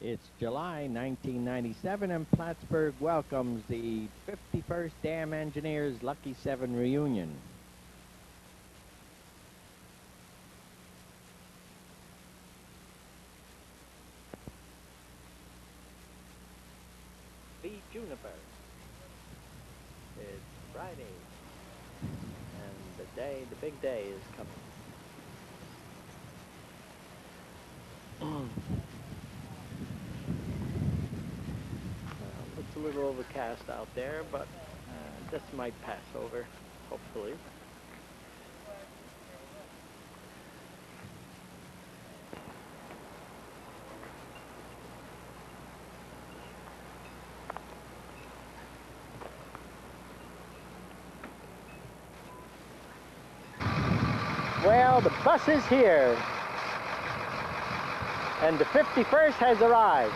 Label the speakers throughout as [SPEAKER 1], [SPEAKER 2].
[SPEAKER 1] It's July 1997 and Plattsburgh welcomes the 51st Dam Engineers Lucky 7 reunion. The Juniper. It's Friday and the big day is coming. Looks a little overcast out there, but this might pass over, hopefully. Well, the bus is here, and the 51st has arrived.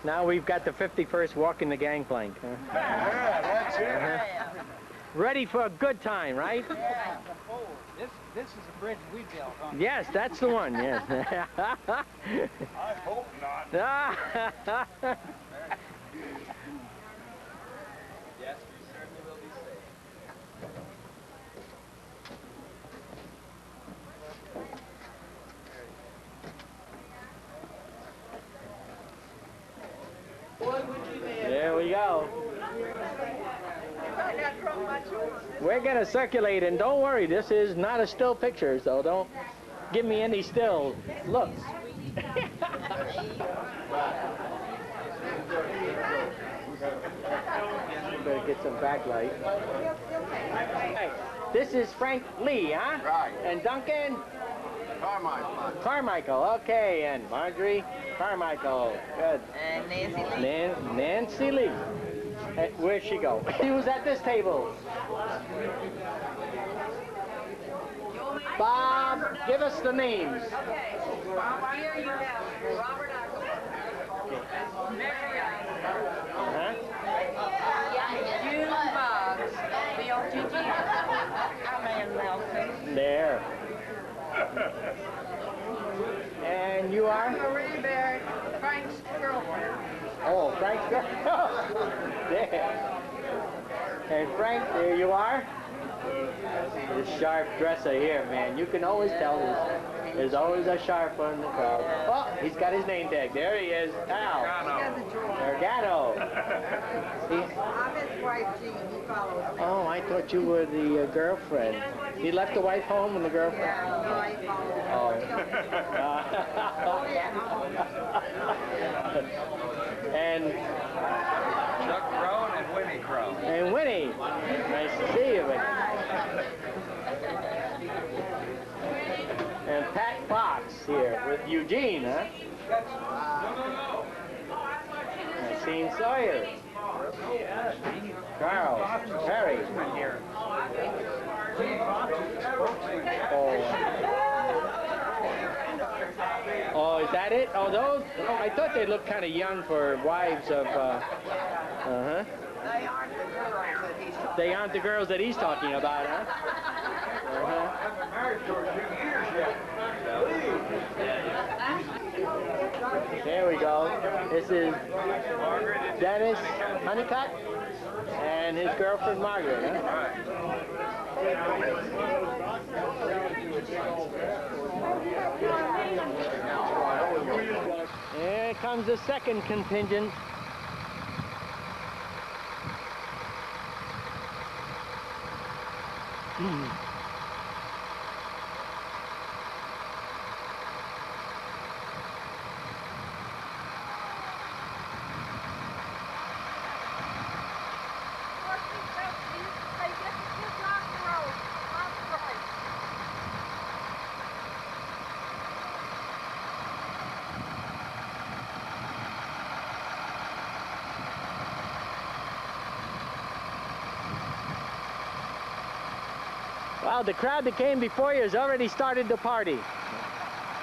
[SPEAKER 1] Now we've got the 51st walking the gangplank. Huh?
[SPEAKER 2] Yeah, that's it.
[SPEAKER 1] Ready for a good time, right?
[SPEAKER 3] Yeah. This is a bridge we built, huh?
[SPEAKER 1] Yes, that's the one, yes.
[SPEAKER 2] I hope not.
[SPEAKER 3] Yes, we certainly will be safe.
[SPEAKER 1] There we go. We're going to circulate, and don't worry, this is not a still picture, so don't give me any still looks. Better get some backlight. Hey, this is Frank Lee, huh?
[SPEAKER 2] Right.
[SPEAKER 1] And Duncan?
[SPEAKER 2] Carmichael.
[SPEAKER 1] Carmichael, okay, and Marjorie Carmichael, good.
[SPEAKER 4] And Nancy Lee.
[SPEAKER 1] Nancy Lee. Hey, where'd she go? She was at this table. Bob, give us the names.
[SPEAKER 4] Okay. Here you have Robert Mary June Boggs, B-O-G-G. I'm Ann Nelson.
[SPEAKER 1] There. And you are?
[SPEAKER 4] Marie Barrett, Frank's girlfriend.
[SPEAKER 1] Oh, Frank's girlfriend. There. And Frank, there you are. This sharp dresser here, man. You can always tell there's always a sharp one in the crowd. Oh, he's got his name tag. There he is. Al. Ergano.
[SPEAKER 4] I'm his wife, Jean. He follows me.
[SPEAKER 1] Oh, I thought you were the girlfriend. He left the wife home and the girlfriend? Oh. And
[SPEAKER 3] Chuck Crow and Winnie Crow.
[SPEAKER 1] And Winnie. Nice to see you, Winnie. And Pat Fox here with Eugene, huh? Maxine Sawyer. Charles. Harry. Oh, is that it? Oh, those? Oh, I thought they looked kind of young for wives of, They aren't the girls that he's talking about, huh? There we go. This is Dennis Honeycutt and his girlfriend Margaret, huh? Here comes the second contingent. Well, the crowd that came before you has already started the party.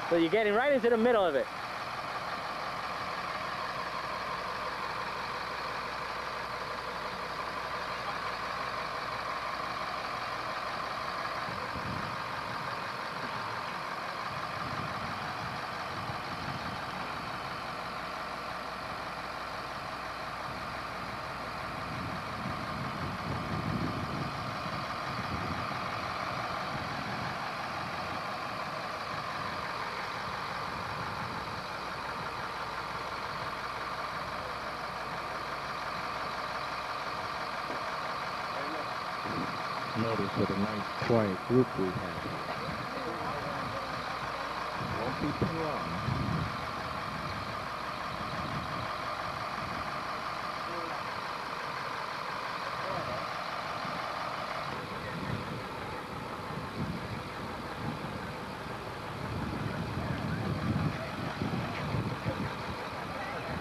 [SPEAKER 1] So you're getting right into the middle of it.
[SPEAKER 5] Notice what a nice quiet group we have. Won't be too long.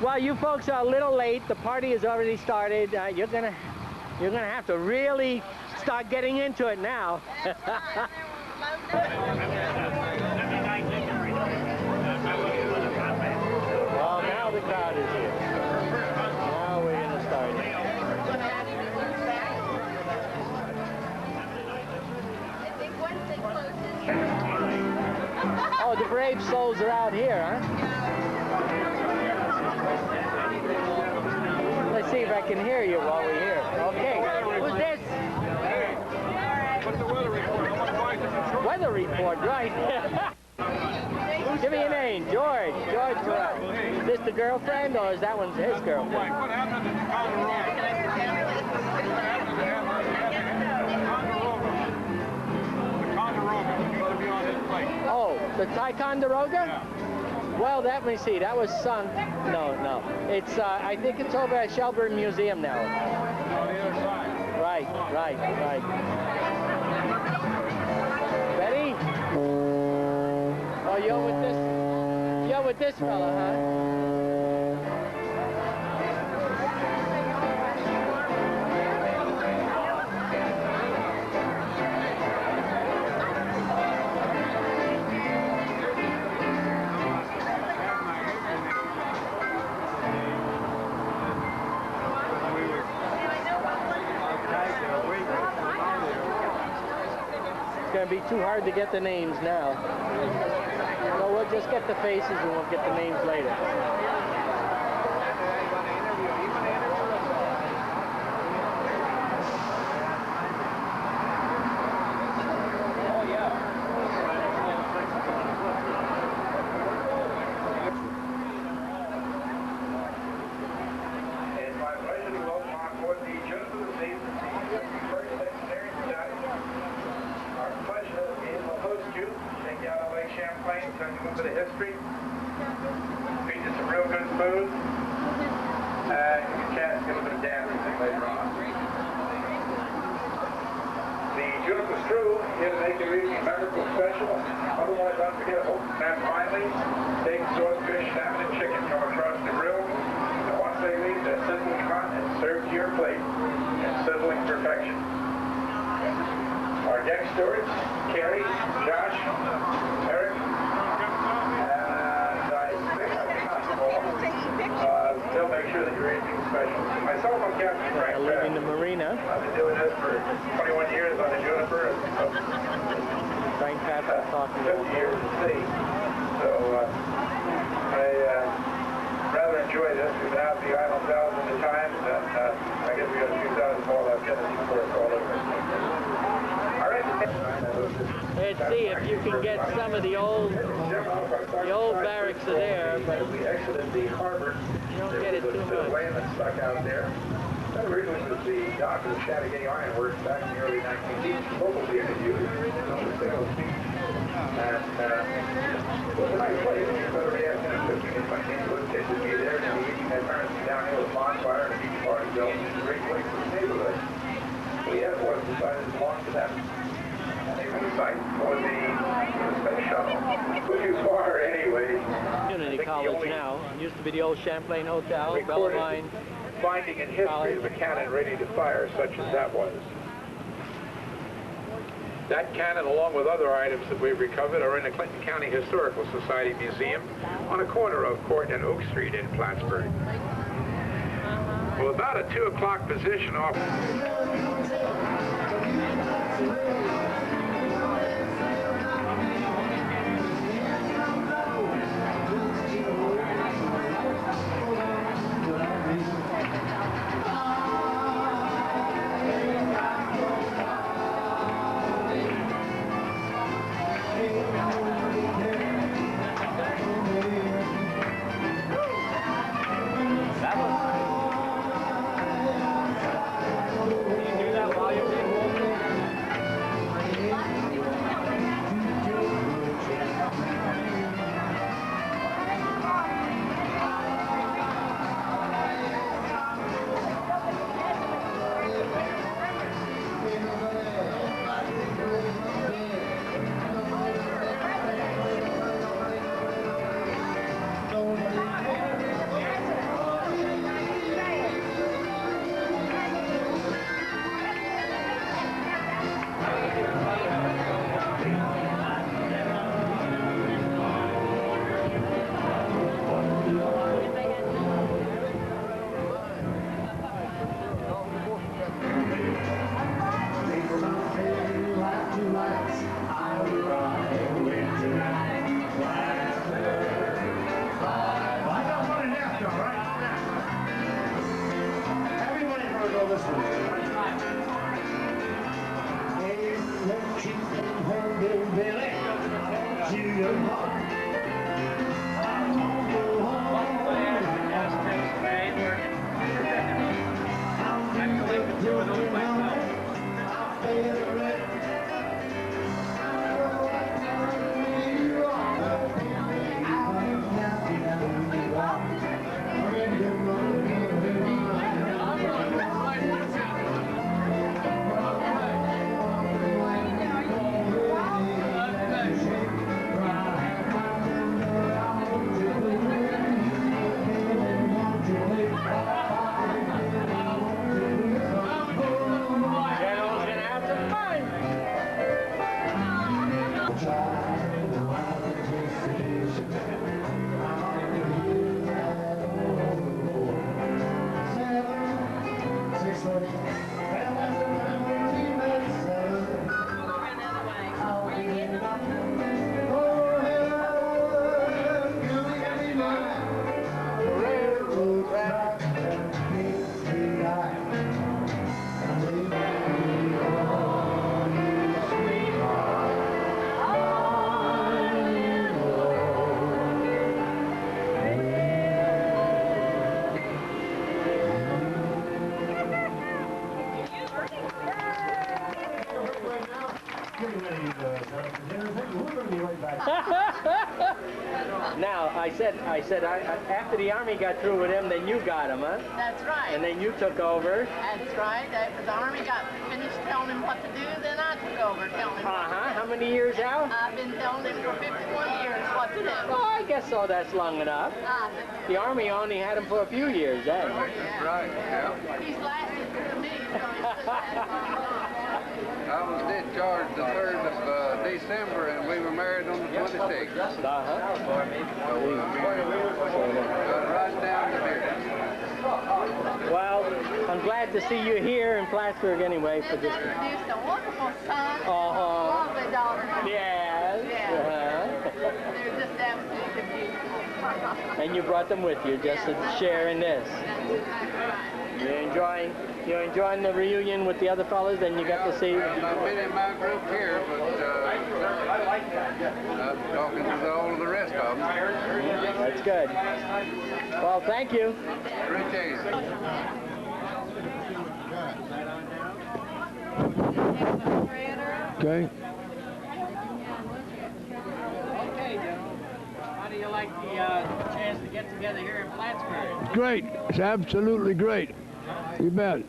[SPEAKER 1] Well, you folks are a little late. The party has already started. You're gonna have to really start getting into it now. Well, now the crowd is here. Now we're gonna start. Oh, the brave souls are out here, huh? Let's see if I can hear you while we're here. Okay, who's this?
[SPEAKER 2] What's the weather report?
[SPEAKER 1] Weather report, right? Give me your name, George. George Terrell. Is this the girlfriend or is that one's his girlfriend?
[SPEAKER 2] What happened to Ticonderoga? The used to be on this plate.
[SPEAKER 1] Oh, the Ticonderoga?
[SPEAKER 2] Yeah.
[SPEAKER 1] Well, let me see. That was sunk. No. It's, I think it's over at Shelburne Museum now.
[SPEAKER 2] On the other side.
[SPEAKER 1] Right. Ready? Oh, you're with this fella, huh? It's going to be too hard to get the names now. So we'll just get the faces and we'll get the names later.
[SPEAKER 6] It's my pleasure to welcome on board the Janice of the Season, first Engineering Battalion. Our pleasure is to host you, take you out of Lake Champlain, tell you a little bit of history, feed you some real good food, and give you a chance to get a bit of dancing later on. The Juniper Screw here to make your evening memorable special, otherwise unforgettable. And finally, take swordfish, salmon, and chicken from across the grill. And once they leave, they're sizzling hot and served to your plate in sizzling perfection. Our deck stewards, Carrie, Josh, Eric, and I think they'll make sure that your evening's special. Myself, I'm Captain Frank.
[SPEAKER 1] Leaving the marina.
[SPEAKER 6] I've been doing this for 21 years on the Juniper, and
[SPEAKER 1] Frank Patrick talking
[SPEAKER 6] 50 years at sea. So I rather enjoy this. We've been out the island thousands of times, and I guess we got a few thousand more left in us before it's all over. All right.
[SPEAKER 1] Let's see if you can get some of the old barracks are there, but
[SPEAKER 6] we exited the harbor.
[SPEAKER 1] you don't get it too
[SPEAKER 6] There was a
[SPEAKER 1] much.
[SPEAKER 6] land that stuck out there. That originally was the dock of the Chattagay Iron Works back in the early 1980s. Local being used on the sales beach. And it was a nice place. Saturday afternoon, fishing in my neighborhood, kids would be there in the evening. They turned down here with a bonfire and a beach party going. It was a great place for the neighborhood. We had one decided to belong to them. They were the site for the space shuttle. Too far anyway.
[SPEAKER 1] Community college now. Used to be the old Champlain Hotel, Bellarmine.
[SPEAKER 6] Finding in history of a cannon ready to fire such as that was. That cannon, along with other items that we've recovered, are in the Clinton County Historical Society Museum on the corner of Court and Oak Street in Plattsburgh. Well, about a 2 o'clock position off.
[SPEAKER 1] Now, I said, after the Army got through with him, then you got him, huh?
[SPEAKER 7] That's right.
[SPEAKER 1] And then you took over.
[SPEAKER 7] That's right. The Army got finished telling him what to do, then I took over telling him what to do.
[SPEAKER 1] How many years out?
[SPEAKER 7] I've been telling him for 51 years what to do.
[SPEAKER 1] Oh, I guess so. That's long enough. The Army only had him for a few years, eh?
[SPEAKER 2] That's right, yeah.
[SPEAKER 7] He's lasted through me, so he's just
[SPEAKER 2] I was discharged the 3rd of December, and we were married on the 26th.
[SPEAKER 1] Uh-huh.
[SPEAKER 2] Right down to here.
[SPEAKER 1] Well, I'm glad to see you here in Plattsburgh anyway for this.
[SPEAKER 7] introduced a wonderful son,
[SPEAKER 1] Uh-huh.
[SPEAKER 7] lovely daughter.
[SPEAKER 1] Yes.
[SPEAKER 7] Yeah.
[SPEAKER 1] Uh-huh.
[SPEAKER 7] They're just absolutely beautiful.
[SPEAKER 1] And you brought them with you just to share in this.
[SPEAKER 7] That's exactly right.
[SPEAKER 1] You're enjoying the reunion with the other fellas, then you got to see.
[SPEAKER 2] I've been in my group here, but I'm talking to all of the rest of them.
[SPEAKER 1] That's good. Well, thank you.
[SPEAKER 2] Appreciate it.
[SPEAKER 8] Okay.
[SPEAKER 3] Okay, gentlemen. How do you like the chance to get together here in Plattsburgh?
[SPEAKER 8] Great. It's absolutely great. You bet.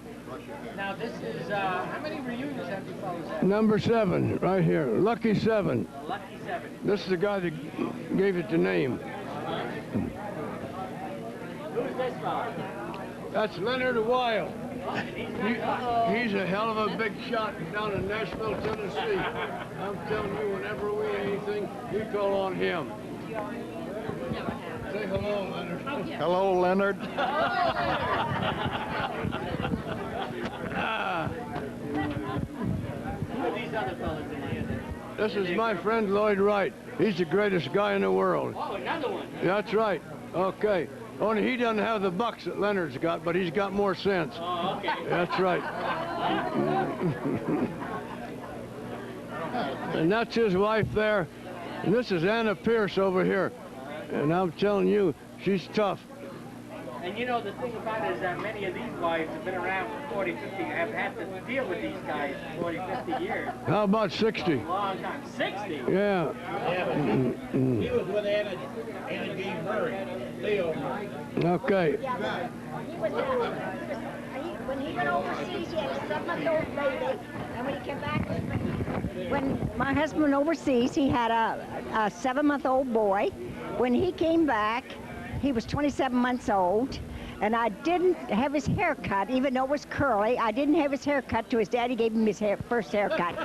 [SPEAKER 3] Now, this is, how many reunions have you fellows had?
[SPEAKER 8] Number 7, right here. Lucky 7.
[SPEAKER 3] Lucky 7.
[SPEAKER 8] This is the guy that gave it the name.
[SPEAKER 3] Who's this fellow?
[SPEAKER 8] That's Leonard Weil. He's a hell of a big shot down in Nashville, Tennessee. I'm telling you, whenever we anything, we call on him. Say hello, Leonard.
[SPEAKER 5] Hello, Leonard.
[SPEAKER 3] These other fellas in here.
[SPEAKER 8] This is my friend Lloyd Wright. He's the greatest guy in the world.
[SPEAKER 3] Oh, another one.
[SPEAKER 8] That's right. Okay. Only he doesn't have the bucks that Leonard's got, but he's got more sense.
[SPEAKER 3] Oh, okay.
[SPEAKER 8] That's right. And that's his wife there. And this is Anna Pierce over here. And I'm telling you, she's tough.
[SPEAKER 3] And you know, the thing about it is that many of these wives have been around for 40, 50, have had to deal with these guys for 40, 50 years.
[SPEAKER 8] How about 60?
[SPEAKER 3] A long time. 60?
[SPEAKER 8] Yeah.
[SPEAKER 9] He was with Anna G. Murray, Leo.
[SPEAKER 8] Okay.
[SPEAKER 10] Yeah, when he went overseas, he had a 7-month-old baby, and when he came back, when my husband went overseas, he had a 7-month-old boy. When he came back, he was 27 months old, and I didn't have his hair cut, even though it was curly. I didn't have his hair cut till his daddy gave him his first haircut.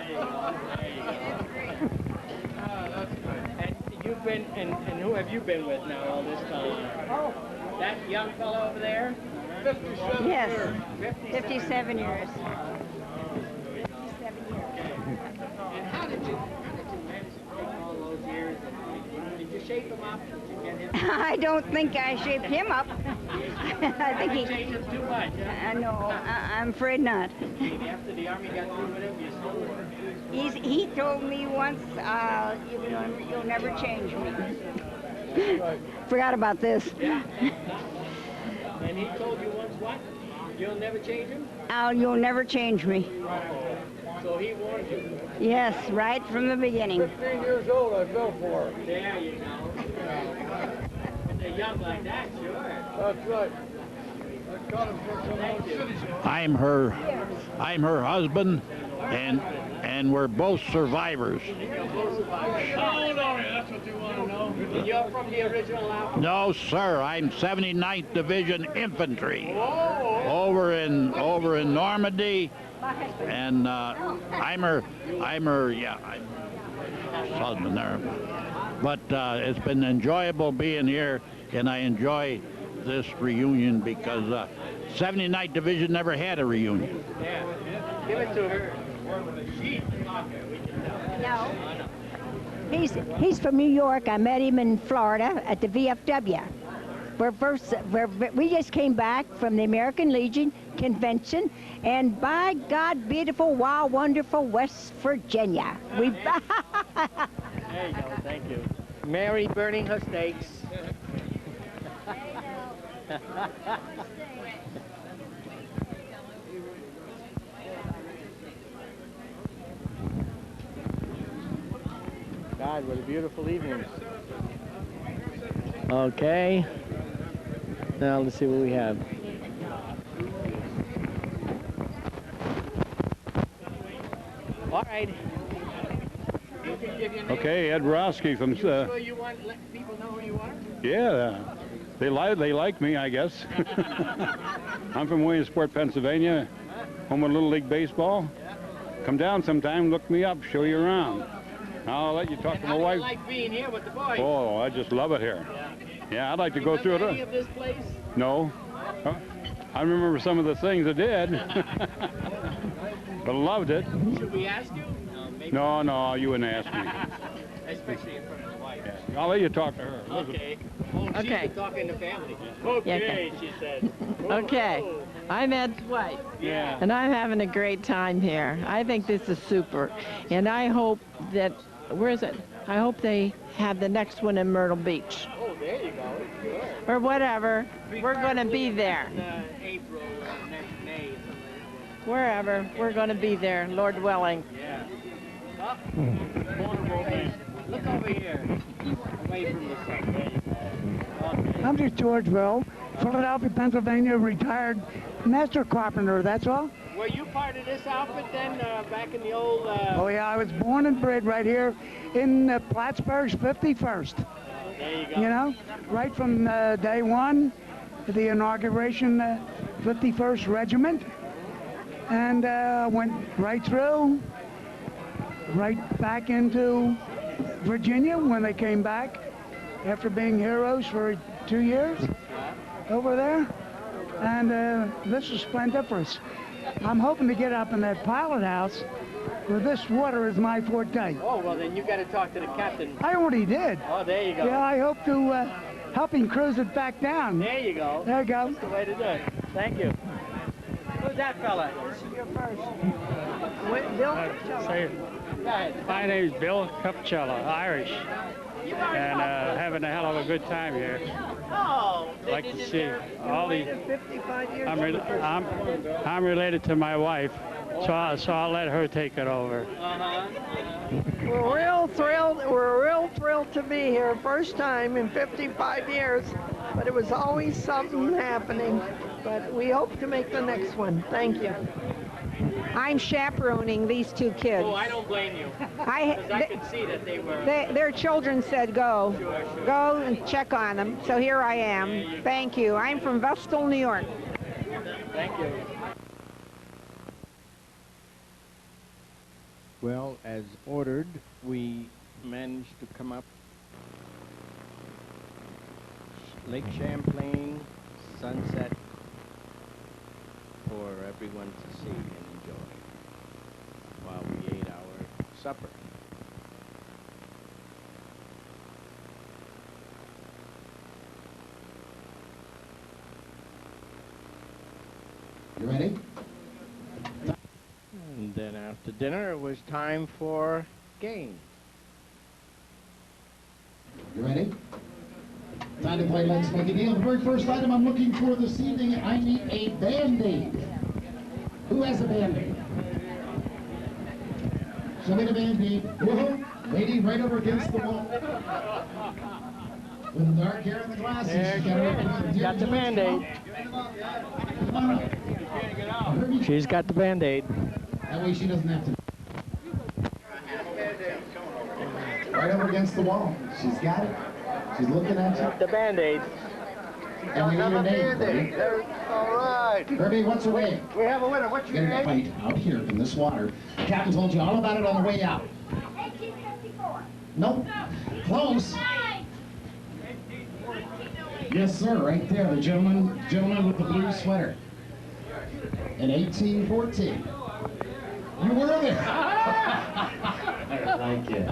[SPEAKER 3] And you've been, and who have you been with now all this time?
[SPEAKER 10] Oh.
[SPEAKER 3] That young fellow over there?
[SPEAKER 8] 57
[SPEAKER 10] Yes,
[SPEAKER 8] years.
[SPEAKER 10] 57 years. 57 years.
[SPEAKER 3] And how did you manage to take all those years? And did you shape him up? Did you get him?
[SPEAKER 10] I don't think I shaped him up. I think he
[SPEAKER 3] changed him too much, huh?
[SPEAKER 10] No, I'm afraid not.
[SPEAKER 3] After the Army got through with him, you still were.
[SPEAKER 10] He told me once, you'll never change me. Forgot about this.
[SPEAKER 3] Yeah. And he told you once what? You'll never change him?
[SPEAKER 10] You'll never change me.
[SPEAKER 3] So he warned you.
[SPEAKER 10] Yes, right from the beginning.
[SPEAKER 8] 15 years old, I fell for her.
[SPEAKER 3] There you go. When they're young like that, sure.
[SPEAKER 8] That's right. I caught him for some old citizen.
[SPEAKER 9] I'm her husband, and we're both survivors.
[SPEAKER 8] Hold on, that's what you want to know.
[SPEAKER 3] And you're from the original outfit?
[SPEAKER 9] No, sir. I'm 79th Division Infantry.
[SPEAKER 3] Whoa.
[SPEAKER 9] Over in Normandy, and I'm her husband there. But it's been enjoyable being here, and I enjoy this reunion because 79th Division never had a reunion.
[SPEAKER 3] Yeah. Give it to her. She's the talker, we can tell.
[SPEAKER 10] No. He's from New York. I met him in Florida at the VFW. We just came back from the American Legion Convention, and by God, beautiful, wild, wonderful West Virginia. We.
[SPEAKER 3] There you go. Thank you. Mary burning her steaks. God, what a beautiful evening. Okay. Now let's see what we have. All right.
[SPEAKER 11] Okay, Ed Rosky from.
[SPEAKER 3] Sure you want to let people know who you are?
[SPEAKER 11] Yeah, they like me, I guess. I'm from Williamsport, Pennsylvania, home of Little League Baseball. Come down sometime, look me up, show you around. I'll let you talk to my wife.
[SPEAKER 3] I like being here with the boys.
[SPEAKER 11] Oh, I just love it here. Yeah, I'd like to go through it.
[SPEAKER 3] Any of this place?
[SPEAKER 11] No. I remember some of the things I did, but loved it.
[SPEAKER 3] Should we ask you?
[SPEAKER 11] No, you wouldn't ask me.
[SPEAKER 3] Especially in front of the wife.
[SPEAKER 11] Yeah. I'll let you talk to her.
[SPEAKER 3] Okay. Oh, she's
[SPEAKER 12] Okay.
[SPEAKER 3] talking to family. Okay, she said.
[SPEAKER 12] Okay, I'm Ed's wife.
[SPEAKER 3] Yeah.
[SPEAKER 12] And I'm having a great time here. I think this is super. And I hope that, where is it? I hope they have the next one in Myrtle Beach.
[SPEAKER 3] Oh, there you go. Good.
[SPEAKER 12] Or whatever. We're going to be there.
[SPEAKER 3] April, next May.
[SPEAKER 12] Wherever. We're going to be there, Lord willing.
[SPEAKER 3] Yeah. Oh, look over here. Away from the sun. There you go. Okay.
[SPEAKER 13] I'm just Georgeville, Philadelphia, Pennsylvania, retired master carpenter, that's all.
[SPEAKER 3] Were you part of this outfit then, back in the old...
[SPEAKER 13] Oh yeah, I was born and bred right here in Plattsburgh's 51st.
[SPEAKER 3] There you go.
[SPEAKER 13] You know, right from day one, the inauguration 51st Regiment, and went right through, right back into Virginia when they came back after being heroes for 2 years over there. And this is splendiferous. I'm hoping to get up in that pilot house, where this water is my forte.
[SPEAKER 3] Oh, well, then you got to talk to the captain.
[SPEAKER 13] I already did.
[SPEAKER 3] Oh, there you go.
[SPEAKER 13] Yeah, I hope to help him cruise it back down.
[SPEAKER 3] There you go.
[SPEAKER 13] There you go.
[SPEAKER 3] That's the way to do it. Thank you. Who's that fella?
[SPEAKER 10] This is your first. Bill?
[SPEAKER 3] Go ahead.
[SPEAKER 14] My name's Bill Cupcella, Irish, and having a hell of a good time here.
[SPEAKER 7] Oh,
[SPEAKER 14] Like to see all the.
[SPEAKER 10] 55 years.
[SPEAKER 14] I'm related to my wife, so I'll let her take it over.
[SPEAKER 15] We're real thrilled. We're real thrilled to be here. First time in 55 years, but it was always something happening. But we hope to make the next one. Thank you.
[SPEAKER 16] I'm chaperoning these two kids.
[SPEAKER 3] Oh, I don't blame you. Because I could see that they were...
[SPEAKER 16] Their children said go.
[SPEAKER 3] Sure.
[SPEAKER 16] Go and check on them. So here I am. Thank you. I'm from Vestal, New York.
[SPEAKER 3] Thank you.
[SPEAKER 5] Well, as ordered, we managed to come up Lake Champlain, sunset for everyone to see and enjoy while we ate our supper.
[SPEAKER 17] You ready?
[SPEAKER 5] And then after dinner, it was time for games.
[SPEAKER 17] You ready? Time to play Let's Make a Deal. The very first item I'm looking for this evening, I need a Band-Aid. Who has a Band-Aid? Show me the Band-Aid. Whoa, lady right over against the wall. With the dark hair and the glasses.
[SPEAKER 5] There she is. Got the Band-Aid. She's got the Band-Aid.
[SPEAKER 17] That way she doesn't have to. Right over against the wall. She's got it. She's looking at you.
[SPEAKER 5] The Band-Aid.
[SPEAKER 17] And we need a name, Herbie.
[SPEAKER 2] All right.
[SPEAKER 17] Herbie, what's her name?
[SPEAKER 2] We have a winner. What's your
[SPEAKER 17] Get her
[SPEAKER 2] name?
[SPEAKER 17] fight out here in this water. The captain told you all about it on the way out.
[SPEAKER 7] 1854.
[SPEAKER 17] Nope. Close. Yes, sir. Right there. The gentleman with the blue sweater. In 1814. You were there. Thank you.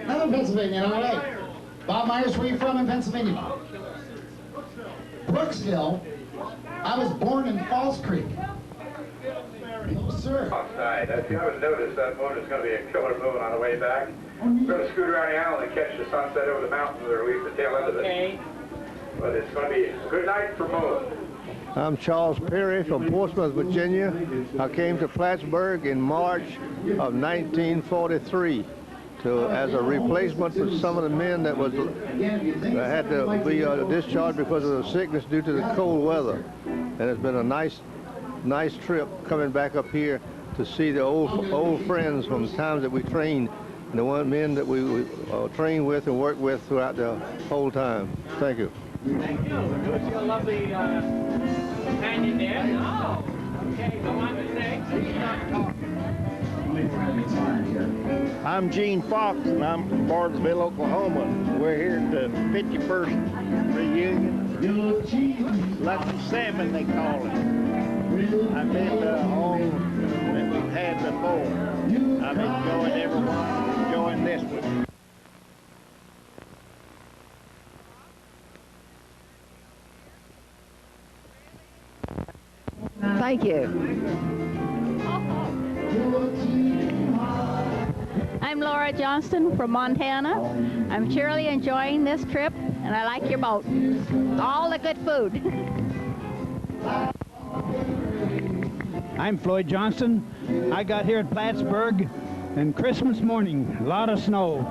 [SPEAKER 17] I'm in Pennsylvania, all right. Bob Myers, where are you from in Pennsylvania, Bob? Brooksville. I was born in Falls Creek. No, sir.
[SPEAKER 6] Outside. If you haven't noticed, that moon is going to be a killer moon on the way back. We're going to scoot around the island and catch the sunset over the mountains, or at least the tail end of it.
[SPEAKER 3] Okay.
[SPEAKER 6] But it's going to be a good night for moon.
[SPEAKER 18] I'm Charles Perry from Portsmouth, Virginia. I came to Plattsburgh in March of 1943 as a replacement for some of the men that had to be discharged because of the sickness due to the cold weather. And it's been a nice trip coming back up here to see the old friends from the times that we trained, and the men that we trained with and worked with throughout the whole time. Thank you.
[SPEAKER 3] Thank you. What's your lovely companion there? Oh, okay. Go on to next.
[SPEAKER 18] I'm Gene Fox, and I'm from Bartlesville, Oklahoma. We're here at the 51st reunion. Lucky 7, they call it. I've been to all that we've had before. I've enjoyed everyone, enjoying this one.
[SPEAKER 15] Thank you.
[SPEAKER 19] I'm Laura Johnston from Montana. I'm surely enjoying this trip, and I like your boat. All the good food.
[SPEAKER 20] I'm Floyd Johnston. I got here at Plattsburgh on Christmas morning, a lot of snow.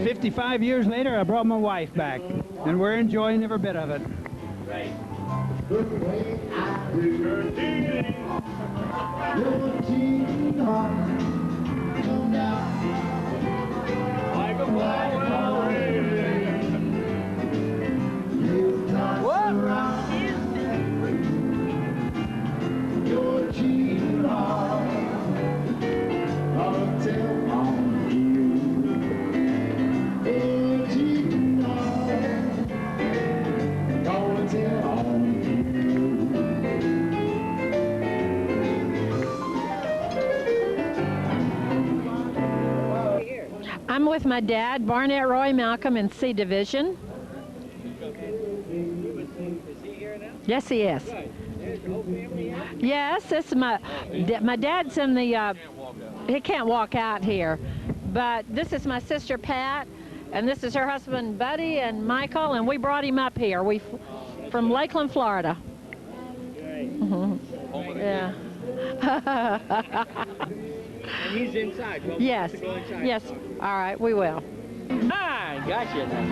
[SPEAKER 20] 55 years later, I brought my wife back, and we're enjoying every bit of it.
[SPEAKER 3] Right.
[SPEAKER 21] I'm with my dad, Barnett Roy Malcolm in C Division.
[SPEAKER 3] Is he here now?
[SPEAKER 21] Yes, he is.
[SPEAKER 3] Good. There's the whole family here?
[SPEAKER 21] Yes, this is my dad's in the, he can't walk out here. But this is my sister Pat, and this is her husband Buddy and Michael, and we brought him up here. From Lakeland, Florida.
[SPEAKER 3] Great.
[SPEAKER 21] Yeah.
[SPEAKER 3] And he's inside. Well,
[SPEAKER 21] Yes.
[SPEAKER 3] to go inside.
[SPEAKER 21] Yes. All right, we will.
[SPEAKER 1] Ah, gotcha now.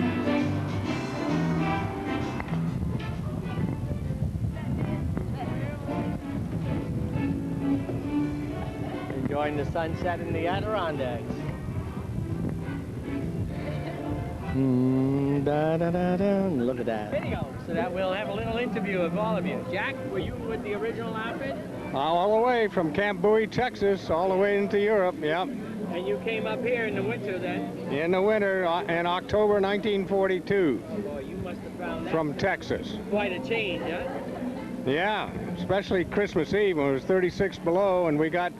[SPEAKER 1] Enjoying the sunset in the Adirondacks. Look at that.
[SPEAKER 3] Video, so that we'll have a little interview of all of you. Jack, were you with the original outfit?
[SPEAKER 11] All the way from Camp Bowie, Texas, all the way into Europe, yep.
[SPEAKER 3] And you came up here in the winter then?
[SPEAKER 11] In the winter, in October 1942.
[SPEAKER 3] Boy, you must have found that
[SPEAKER 11] From Texas.
[SPEAKER 3] quite a change, huh?
[SPEAKER 11] Yeah, especially Christmas Eve when it was 36 below, and we got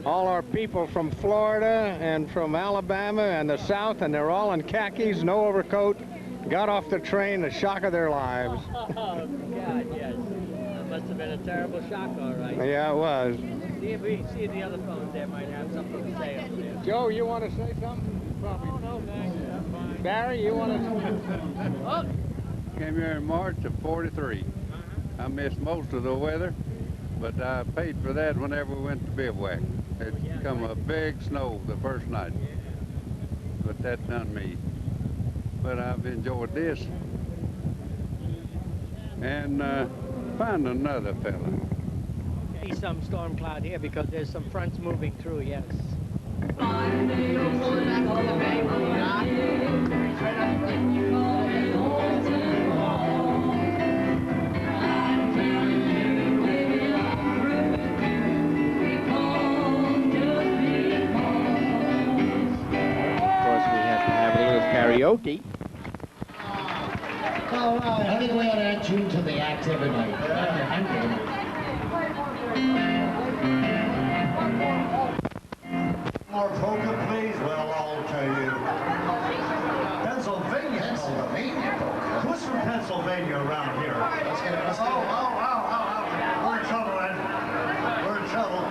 [SPEAKER 11] all our people from Florida and from Alabama and the South, and they're all in khakis, no overcoat, got off the train, the shock of their lives.
[SPEAKER 3] Oh, God, yes. That must have been a terrible shock, all right.
[SPEAKER 11] Yeah, it was.
[SPEAKER 3] See if the other phones there might have something to say up there.
[SPEAKER 11] Joe, you want to say something?
[SPEAKER 3] Probably. Oh, no, thanks. I'm fine.
[SPEAKER 11] Barry, you want to...
[SPEAKER 3] Oh.
[SPEAKER 2] Came here in March of '43. I missed most of the weather, but I paid for that whenever we went to bivouac. It's come a big snow the first night, but that done me. But I've enjoyed this and find another fella.
[SPEAKER 3] Okay, some storm cloud here because there's some fronts moving through, yes.
[SPEAKER 1] Karaoke.
[SPEAKER 17] All right, honey, we ought to add you to the act every night.
[SPEAKER 22] More polka, please. Well, I'll tell you. Pennsylvania polka. Who's from Pennsylvania around here? Let's get it. Oh. We're in trouble, Ed. We're in trouble.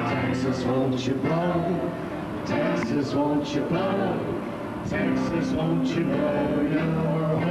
[SPEAKER 17] Texas, won't you blow? Texas, won't you blow? Texas, won't you blow your horn?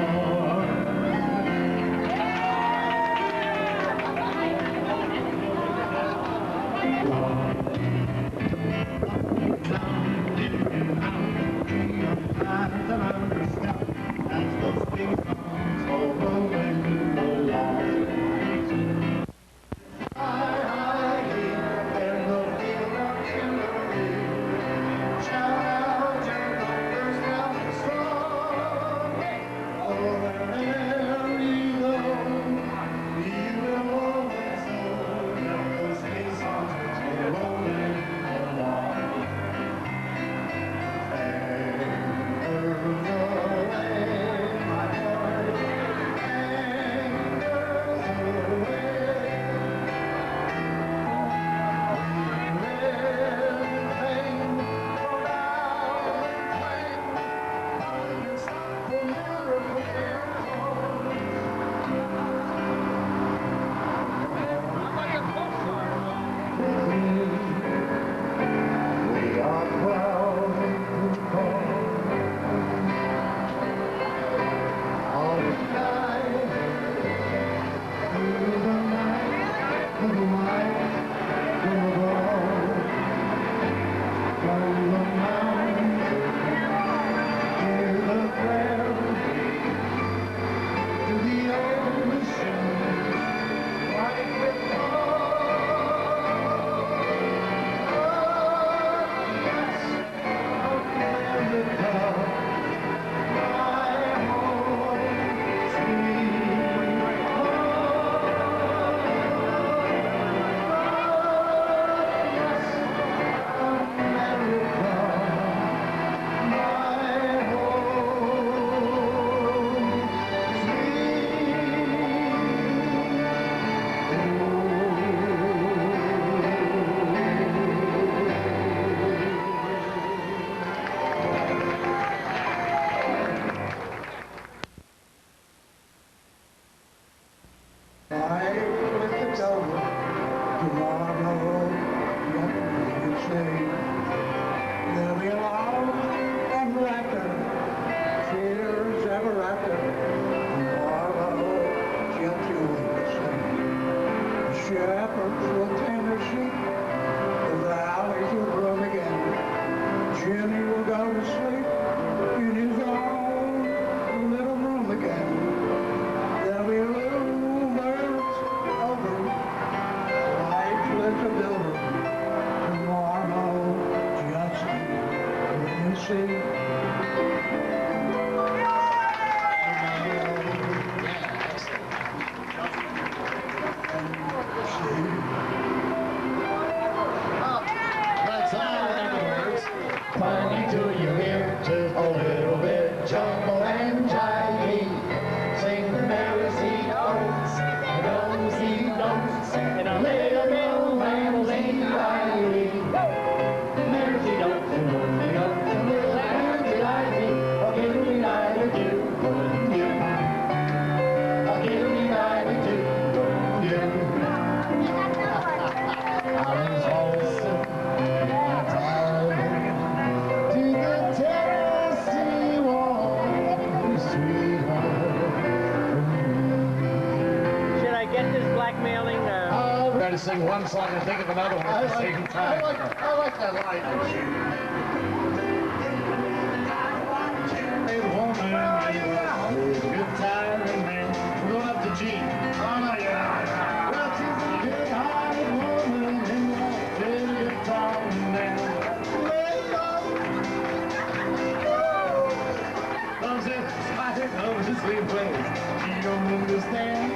[SPEAKER 3] blackmailing?
[SPEAKER 17] I'm trying to sing one song and think of another one at the same time. I like that line. Good time and man. We're going up to G. Oh, yeah. Well, she's a good-hearted woman and really good time and man. Loves it, spotted, loves the sweet place. She don't understand.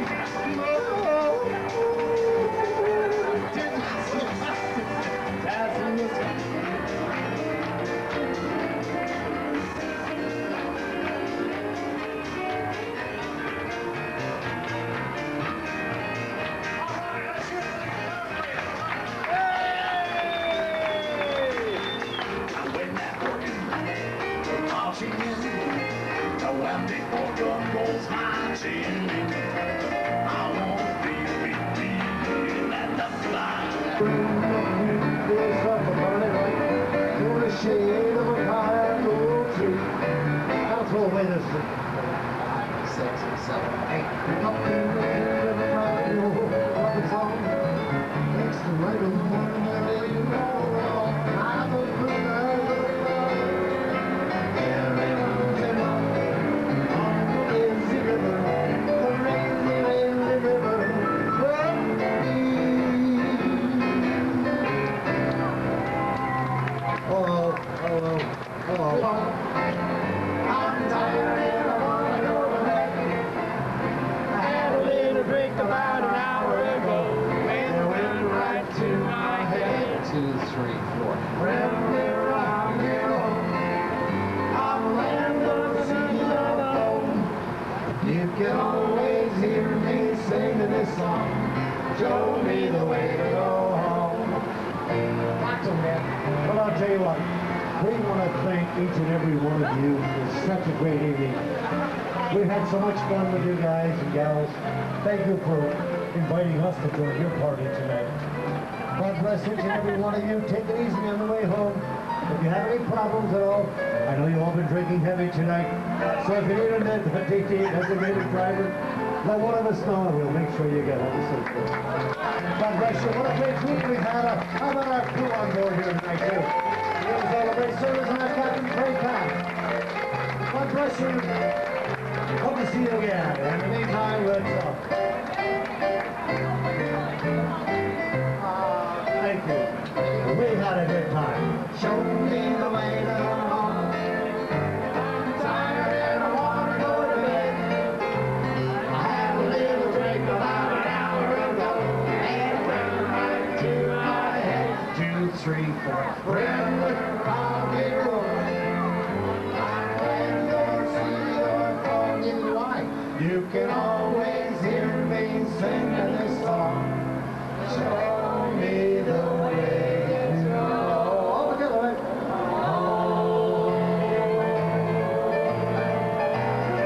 [SPEAKER 22] We've had so much fun with you guys and gals. Thank you for inviting us to join your party tonight. God bless each and every one of you. Take it easy on the way home. If you have any problems at all, I know you've all been drinking heavy tonight. So if you need a designated driver, let one of us know and we'll make sure you get home safely. God bless you. What a great week we've had. How about our crew on board here tonight too? It was all a great service and our captain, great time. God bless you. Hope to see you again. And in the meantime, let's thank you. We had a good time. Show me the way to home. I'm tired and I want to go to bed. I had a little drink about an hour ago. And it went right to my head. 2, 3, 4. Red liquor, I'll be rolling. You can always hear me singing this song. Show me the way to go. All together,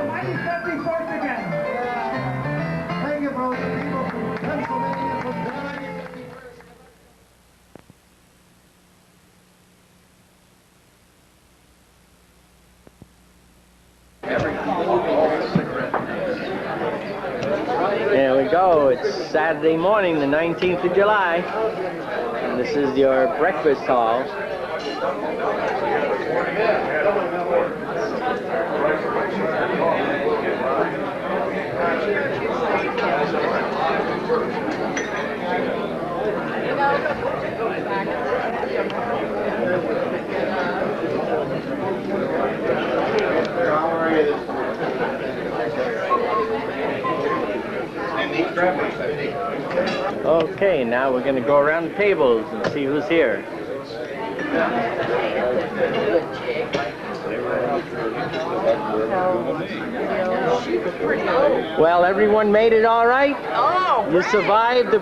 [SPEAKER 22] Mighty 54th again. Thank you, folks. People from Pennsylvania, from Pennsylvania.
[SPEAKER 1] There we go. It's Saturday morning, the 19th of July. And this is your breakfast hall. Okay, now we're going to go around the tables and see who's here. Well, everyone made it all right?
[SPEAKER 7] Oh,
[SPEAKER 1] you survived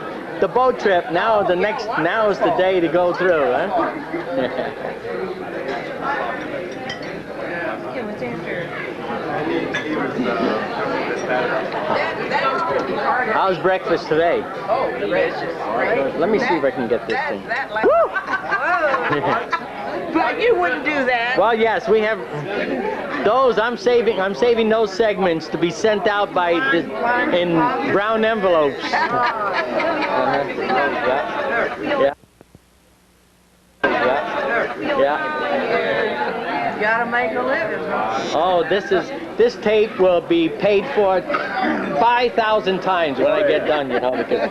[SPEAKER 1] the boat trip. Now now is the day to go through, huh? How's breakfast today?
[SPEAKER 7] Oh, delicious.
[SPEAKER 1] Let me see if I can get this thing.
[SPEAKER 7] But you wouldn't do that.
[SPEAKER 1] Well, yes, we have. Those I'm saving those segments to be sent out by in brown envelopes. Yeah.
[SPEAKER 7] You gotta make a living.
[SPEAKER 1] Oh, this tape will be paid for 5,000 times when I get done, you know, because.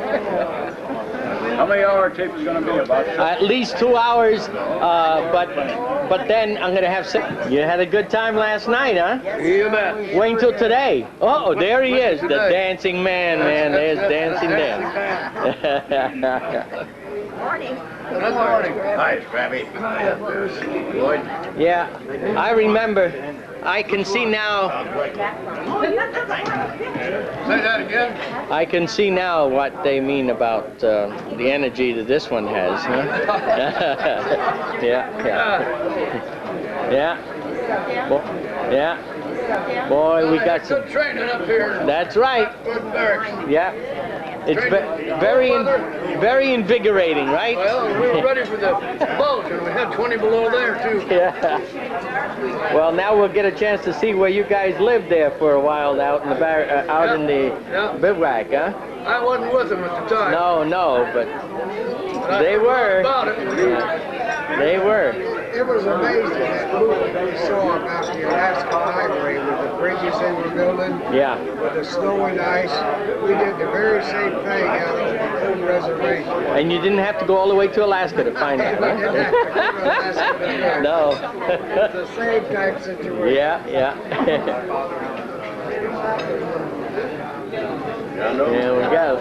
[SPEAKER 11] How many hour tape is going to be about?
[SPEAKER 1] At least 2 hours, but then I'm going to have. You had a good time last night, huh?
[SPEAKER 11] You bet.
[SPEAKER 1] Wait until today. Oh, there he is, the dancing man, man. There's Dancing Dan.
[SPEAKER 7] Morning.
[SPEAKER 11] Good morning. Hi, Scrappy. Floyd.
[SPEAKER 1] Yeah, I remember. I can see now.
[SPEAKER 11] Say that again.
[SPEAKER 1] I can see now what they mean about the energy that this one has, huh? Yeah. Yeah. Boy, we got some
[SPEAKER 11] training up here.
[SPEAKER 1] That's right.
[SPEAKER 11] Barracks.
[SPEAKER 1] Yeah. It's very invigorating, right?
[SPEAKER 11] Well, we were ready for the boat, and we had 20 below there, too.
[SPEAKER 1] Yeah. Well, now we'll get a chance to see where you guys lived there for a while out in the bivouac, huh?
[SPEAKER 11] I wasn't with them at the time.
[SPEAKER 1] No, but they were. They were.
[SPEAKER 4] It was amazing that movie we saw about the Alaska Highway with the bridges they were building.
[SPEAKER 1] Yeah.
[SPEAKER 4] With the snow and ice. We did the very same thing out on the Macomb Reservation.
[SPEAKER 1] And you didn't have to go all the way to Alaska to find that, huh? No.
[SPEAKER 4] It's the same type situation.
[SPEAKER 1] Yeah. There we go.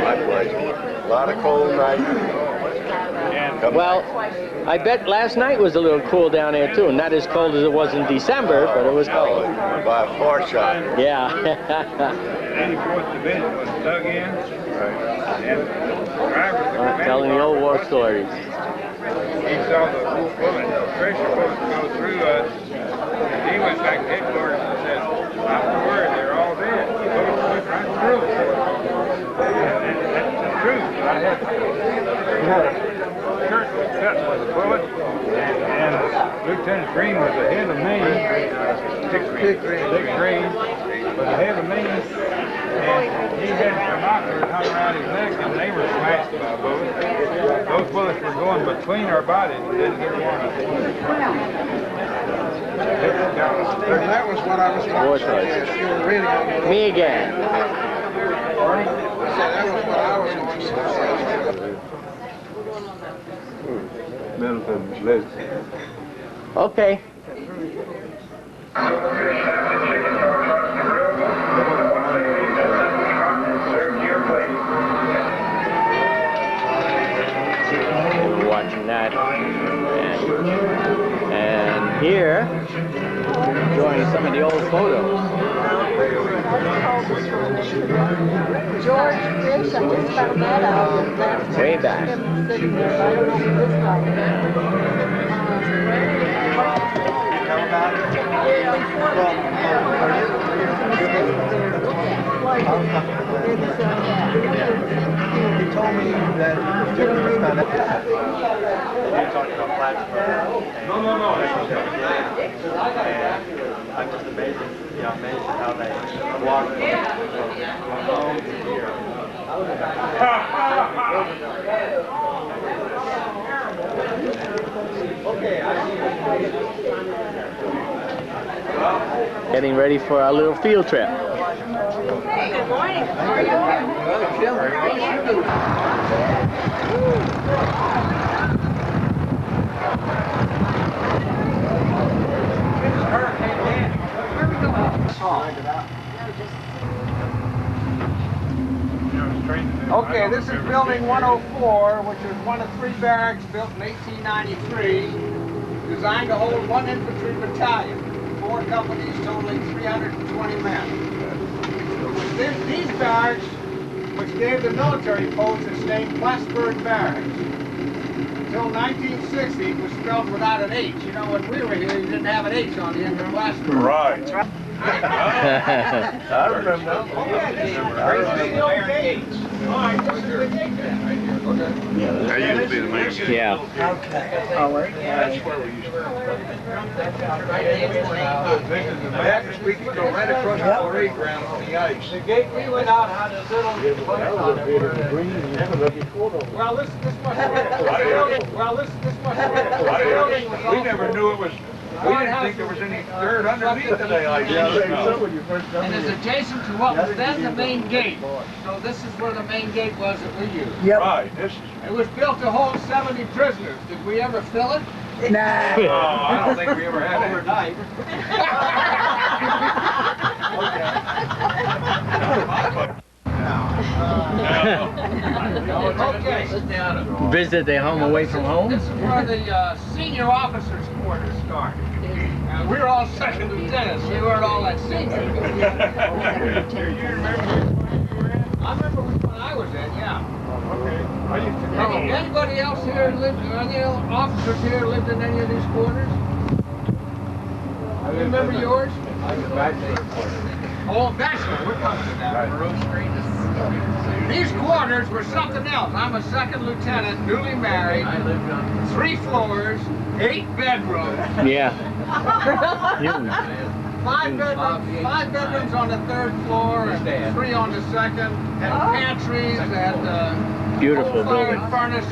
[SPEAKER 18] My pleasure. A lot of cold nights.
[SPEAKER 1] Well, I bet last night was a little cool down there too. Not as cold as it was in December, but it was cold.
[SPEAKER 18] By a far shot.
[SPEAKER 1] Yeah.
[SPEAKER 11] 84th Division was dug in.
[SPEAKER 1] Telling the old war stories.
[SPEAKER 11] He saw the pressure boats go through us. He went back to headquarters and said, "I'm worried, they're all dead. The boats went right through." And that's the truth. I had shirt was cut with a bullet, and Lieutenant Green was ahead of me. Dick Green was ahead of me, and he had binoculars hung around his neck, and they were smashed by bullets. Those bullets were going between our bodies and didn't hit one of us.
[SPEAKER 4] That was what I was talking about. You were really on the
[SPEAKER 1] Me again.
[SPEAKER 4] I said that was what I was going to say.
[SPEAKER 1] Okay. We're watching that. And here, enjoying some of the old photos.
[SPEAKER 7] George Fish, I just found that out.
[SPEAKER 1] Way back.
[SPEAKER 7] Sitting there, I don't know who this guy
[SPEAKER 4] He told me that Jimmy found out.
[SPEAKER 8] You're talking about Plattsburgh. No. I'm just amazed at how they walk from home to here.
[SPEAKER 1] Getting ready for our little field trip.
[SPEAKER 7] Hey, good morning. How are you?
[SPEAKER 4] Okay, this is building 104, which is one of 3 barracks built in 1893, designed to hold 1 infantry battalion, 4 companies totaling 320 men. These barracks, which gave the military post its name Plattsburgh Barracks. Until 1960, it was spelled without an H. You know, when we were here, you didn't have an H on the end of Plattsburgh.
[SPEAKER 18] Right.
[SPEAKER 4] I remember. Oh, yeah, this is the old gate. All right, this is the gate then.
[SPEAKER 1] Yeah.
[SPEAKER 6] That used to be the main gate.
[SPEAKER 1] Yeah.
[SPEAKER 15] Okay.
[SPEAKER 6] That's where we used to.
[SPEAKER 4] Back as we could go right across the parade ground on the ice.
[SPEAKER 3] The gate we went out had a little place on it. Well, this must have been. Well, this must have been.
[SPEAKER 6] We never knew it was. We didn't think there was any dirt underneath the ice.
[SPEAKER 4] And it's adjacent to what was then the main gate. So this is where the main gate was that we used.
[SPEAKER 15] Yep.
[SPEAKER 6] Right. This is.
[SPEAKER 4] It was built to hold 70 prisoners. Did we ever fill it?
[SPEAKER 15] Nah.
[SPEAKER 6] No, I don't think we ever had
[SPEAKER 4] Overnight. Okay.
[SPEAKER 1] Visit their home away from home?
[SPEAKER 4] This is where the senior officers' quarters started. We're all second lieutenants. We weren't all that senior. I remember when I was in, yeah. Anybody else here lived, any officers here lived in any of these quarters? You remember yours? Oh, bachelor. We're coming to that. These quarters were something else. I'm a second lieutenant, newly married, 3 floors, 8 bedrooms.
[SPEAKER 1] Yeah.
[SPEAKER 4] 5 bedrooms on the 3rd floor and 3 on the 2nd. Had pantries, had
[SPEAKER 1] beautiful
[SPEAKER 4] fire
[SPEAKER 1] building.
[SPEAKER 4] furnace.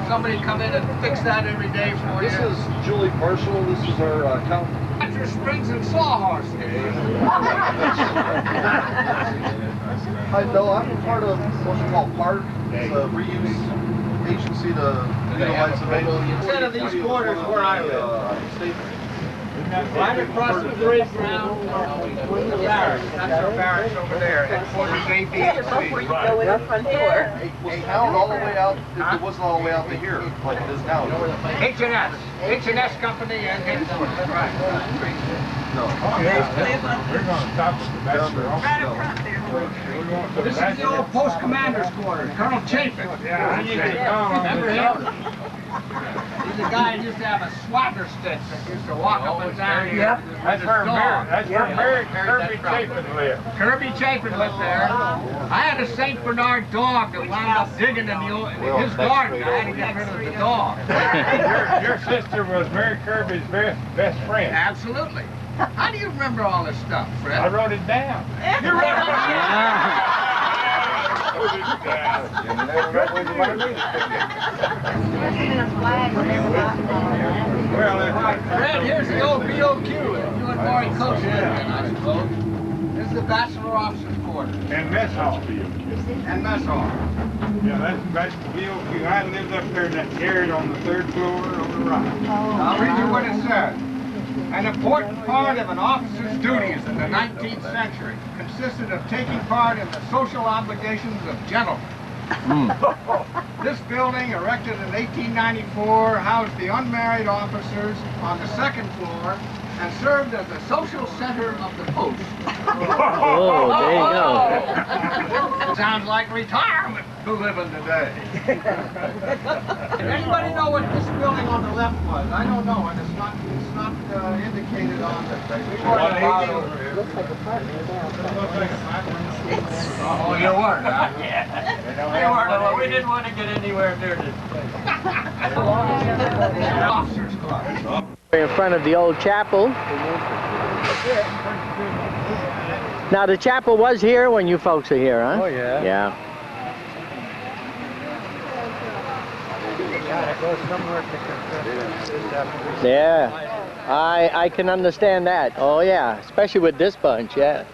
[SPEAKER 4] Somebody come in and fix that every day for you.
[SPEAKER 8] This is Julie Marshall. This is our accountant.
[SPEAKER 4] Mattress springs and sawhorses.
[SPEAKER 8] Hi, Bill. I'm part of what's called PART. It's a reuse agency to utilize the
[SPEAKER 4] Instead of these quarters where I live. Right across the parade ground with the barracks. That's our barracks over there. Headquarters A, B, and C.
[SPEAKER 7] Before you go in the front door.
[SPEAKER 8] It was down all the way out. It wasn't all the way out to here like it is now.
[SPEAKER 4] H&S Company and headquarters. Right.
[SPEAKER 8] No.
[SPEAKER 4] This is the old post commander's quarters. Colonel Chapin. Remember him? He's a guy who used to have a swagger stick that used to walk up and down here.
[SPEAKER 3] Yep. That's where Kirby Chapin lived.
[SPEAKER 4] Kirby Chapin lived there. I had a St. Bernard dog that wound up digging in his garden. I had to get rid of the dog.
[SPEAKER 3] Your sister was Mary Kirby's best friend.
[SPEAKER 4] Absolutely. How do you remember all this stuff, Fred?
[SPEAKER 3] I wrote it down.
[SPEAKER 4] You wrote it down? Fred, here's the old BOQ. You and Laurie coached it, I suppose. This is the bachelor officer's quarters.
[SPEAKER 3] And mess hall.
[SPEAKER 4] And mess hall.
[SPEAKER 3] Yeah, that's BOQ. I lived up there in that garret on the 3rd floor on the right.
[SPEAKER 4] I'll read you what it said. An important part of an officer's duties in the 19th century consisted of taking part in the social obligations of gentlemen. This building, erected in 1894, housed the unmarried officers on the 2nd floor and served as a social center of the post.
[SPEAKER 1] Oh, there you go.
[SPEAKER 4] Sounds like retirement to living today. Anybody know what this building on the left was? I don't know, and it's not indicated on the thing. We weren't allowed over here.
[SPEAKER 15] Looks like apartment
[SPEAKER 4] Oh, you weren't, huh?
[SPEAKER 8] Yeah.
[SPEAKER 4] You weren't. Well, we didn't want to get anywhere near this Officers Club.
[SPEAKER 1] We're in front of the old chapel. Now the chapel was here when you folks are here, huh?
[SPEAKER 8] Oh, yeah.
[SPEAKER 1] Yeah. Yeah. I can understand that. Oh yeah, especially with this bunch, yeah.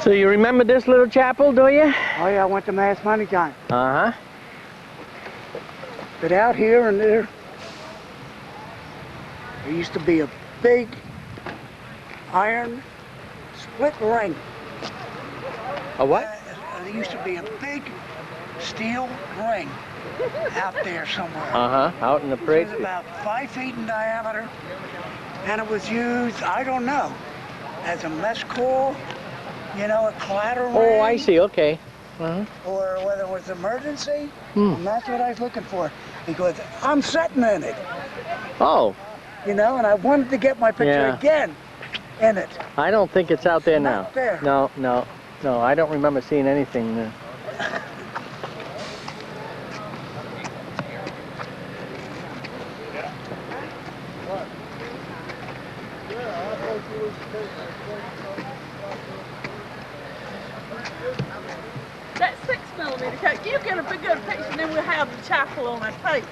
[SPEAKER 1] So you remember this little chapel, do you?
[SPEAKER 13] Oh yeah, I went to Mass many times.
[SPEAKER 1] Uh-huh.
[SPEAKER 13] But out here and there used to be a big iron split ring.
[SPEAKER 1] A what?
[SPEAKER 13] There used to be a big steel ring out there somewhere.
[SPEAKER 1] Uh-huh, out in the
[SPEAKER 13] It
[SPEAKER 1] parade.
[SPEAKER 13] was about 5 feet in diameter, and it was used, I don't know, as a mess call, you know, a clatter ring.
[SPEAKER 1] Oh, I see, okay.
[SPEAKER 13] or whether it was emergency, and that's what I was looking for. Because I'm sitting in it.
[SPEAKER 1] Oh.
[SPEAKER 13] You know, and I wanted to get my picture again in it.
[SPEAKER 1] I don't think it's out there now.
[SPEAKER 13] Not there.
[SPEAKER 1] No, no, no. I don't remember seeing anything there.
[SPEAKER 9] That 6mm tape, you get a big good picture and then we'll have the chapel on that tape.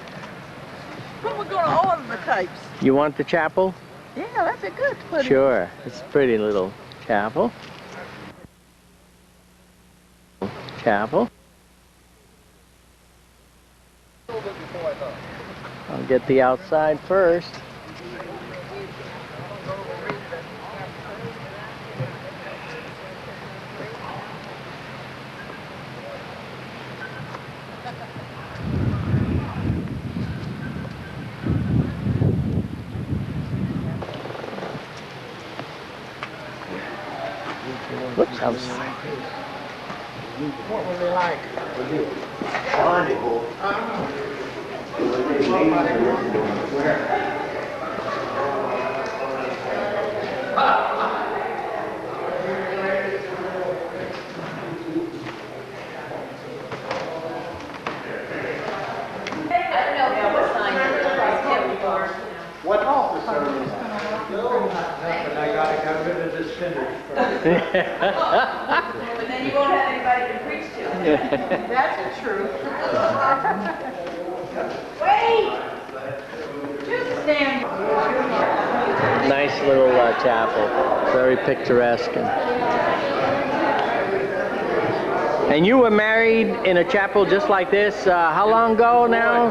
[SPEAKER 9] When we're going to order the tapes.
[SPEAKER 1] You want the chapel?
[SPEAKER 9] Yeah, that'd be good to put
[SPEAKER 1] Sure. It's a pretty little chapel. Chapel. I'll get the outside first. Whoops, I'm sorry.
[SPEAKER 4] What were they like? What officer? Nothing. I got rid of this finish first.
[SPEAKER 9] But then you won't have anybody to preach to. That's the truth. Wait! Just stand.
[SPEAKER 1] Nice little chapel. Very picturesque. And you were married in a chapel just like this, how long ago now?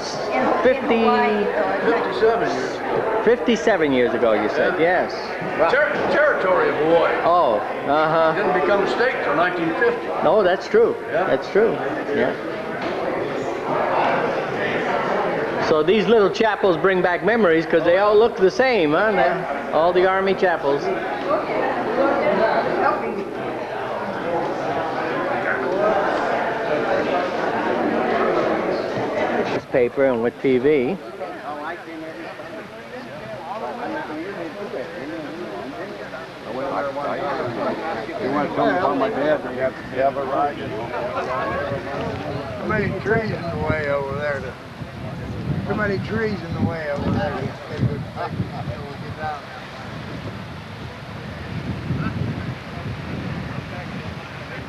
[SPEAKER 1] 57 years. 57 years ago, you said, yes. Wow.
[SPEAKER 12] Territory of Hawaii.
[SPEAKER 1] Oh,
[SPEAKER 12] Didn't become a state until 1950.
[SPEAKER 1] No, that's true.
[SPEAKER 12] Yeah.
[SPEAKER 1] That's true. Yeah. So these little chapels bring back memories because they all look the same, huh? They're all the Army chapels. Paper and with TV.
[SPEAKER 2] You want to tell me about my dad? You have a ride.
[SPEAKER 4] Too many trees in the way over there. Too many trees in the way over there.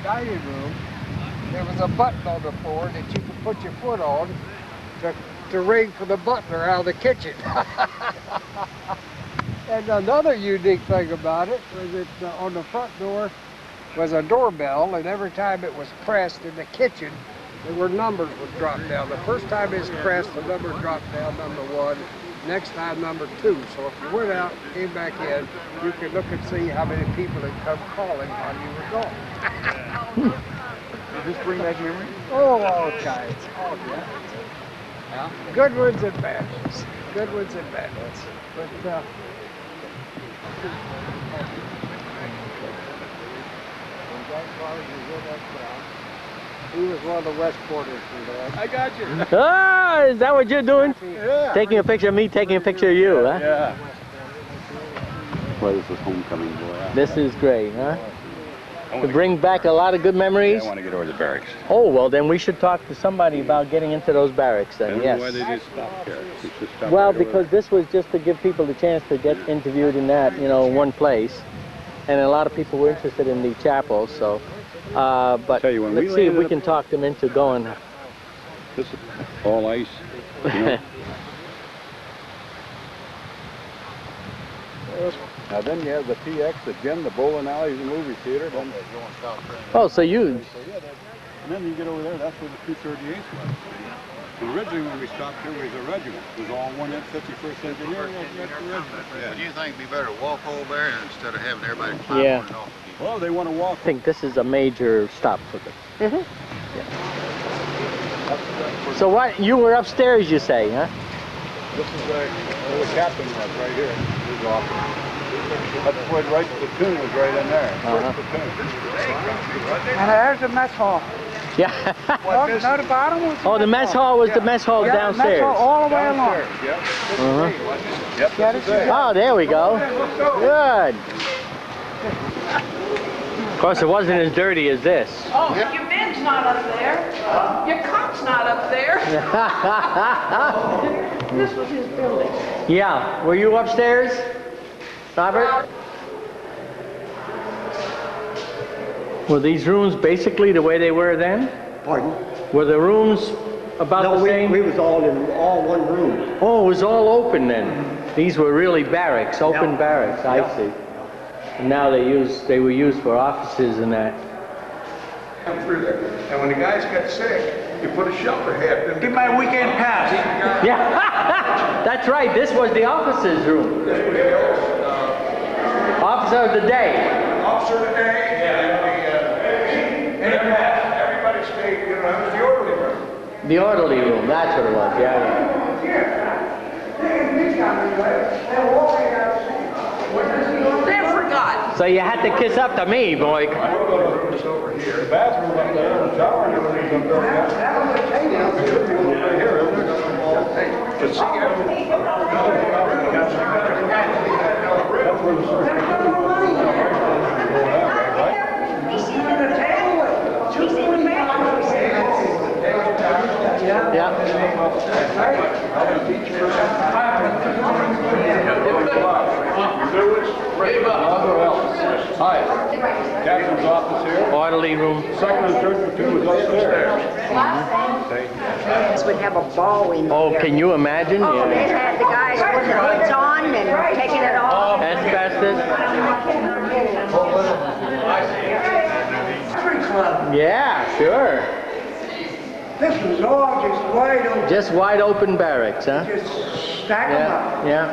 [SPEAKER 4] Dining room. There was a button on the floor that you could put your foot on to ring for the butler out of the kitchen. And another unique thing about it was that on the front door was a doorbell, and every time it was pressed in the kitchen, there were numbers would drop down. The first time it's pressed, the number dropped down, number 1. Next time, number 2. So if you went out, came back in, you could look and see how many people had come calling while you were gone.
[SPEAKER 2] Did this bring back memories?
[SPEAKER 4] Oh, all kinds. All kinds. Yeah. Good ones and bad ones. Good ones and bad ones. But, he was one of the West Porters for that.
[SPEAKER 12] I got you.
[SPEAKER 1] Ah, is that what you're doing?
[SPEAKER 4] Yeah.
[SPEAKER 1] Taking a picture of me, taking a picture of you, huh?
[SPEAKER 2] Yeah. Well, this is homecoming, boy.
[SPEAKER 1] This is great, huh? To bring back a lot of good memories?
[SPEAKER 2] I want to get over the barracks.
[SPEAKER 1] Oh, well, then we should talk to somebody about getting into those barracks then,
[SPEAKER 2] I don't
[SPEAKER 1] yes.
[SPEAKER 2] know why they just stopped there. They just stopped
[SPEAKER 1] Well,
[SPEAKER 2] right over
[SPEAKER 1] because this was just to give people the chance to get interviewed in that, you know, one place. And a lot of people were interested in the chapel, so. But
[SPEAKER 2] Tell you, when
[SPEAKER 1] let's
[SPEAKER 2] we
[SPEAKER 1] see if we
[SPEAKER 2] landed
[SPEAKER 1] can talk them into going.
[SPEAKER 2] This is all ice. You know? Now then you have the PX, the gym, the bowling alley, the movie theater. Then
[SPEAKER 1] Oh, so you.
[SPEAKER 2] and then you get over there, that's where the 238th was. Originally when we stopped here, it was a regiment. It was all 51st Engineer. That's the regiment.
[SPEAKER 23] Would you think it'd be better to walk over there instead of having everybody climb
[SPEAKER 1] Yeah.
[SPEAKER 23] on and off?
[SPEAKER 2] Well, they want to walk.
[SPEAKER 1] I think this is a major stop for them. So what, you were upstairs, you say, huh?
[SPEAKER 2] This is where the captain was, right here. His office. That's Floyd Wright's platoon was right in there. First platoon.
[SPEAKER 13] And there's the mess hall.
[SPEAKER 1] Yeah.
[SPEAKER 13] No, the bottom was
[SPEAKER 1] Oh, the mess hall was the mess hall downstairs.
[SPEAKER 13] Mess hall all the way along.
[SPEAKER 2] Yep.
[SPEAKER 1] Oh, there we go. Good. Of course, it wasn't as dirty as this.
[SPEAKER 9] Oh, your bed's not up there. Your cot's not up there. This was his building.
[SPEAKER 1] Yeah. Were you upstairs, Robert? Were these rooms basically the way they were then?
[SPEAKER 10] Pardon?
[SPEAKER 1] Were the rooms about the same?
[SPEAKER 10] No, we was all in one room.
[SPEAKER 1] Oh, it was all open then. These were really barracks, open barracks. I see. And now they were used for offices and that.
[SPEAKER 6] Come through there. And when the guys got sick, you put a shelter hat in.
[SPEAKER 4] Give my weekend pass.
[SPEAKER 1] Yeah, that's right. This was the officers' room.
[SPEAKER 6] This was the
[SPEAKER 1] officer of the day.
[SPEAKER 6] Officer of the day. And everybody stayed, you know, it was the orderly room.
[SPEAKER 1] The orderly room, that's what it was, yeah.
[SPEAKER 9] They forgot.
[SPEAKER 1] So you had to kiss up to me, boy.
[SPEAKER 6] The bathroom up there, the shower, and everything's up Hi. Captain's office here.
[SPEAKER 1] Orderly room.
[SPEAKER 6] Second and third platoon was upstairs.
[SPEAKER 14] Would have a ball in
[SPEAKER 1] Oh,
[SPEAKER 14] here.
[SPEAKER 1] can you imagine?
[SPEAKER 14] Oh, they had the guys putting the hoods on and taking it off.
[SPEAKER 1] Asbestos.
[SPEAKER 13] Club.
[SPEAKER 1] Yeah, sure.
[SPEAKER 13] This was all just wide open.
[SPEAKER 1] Just wide open barracks, huh?
[SPEAKER 13] Just stack them up.
[SPEAKER 1] Yeah.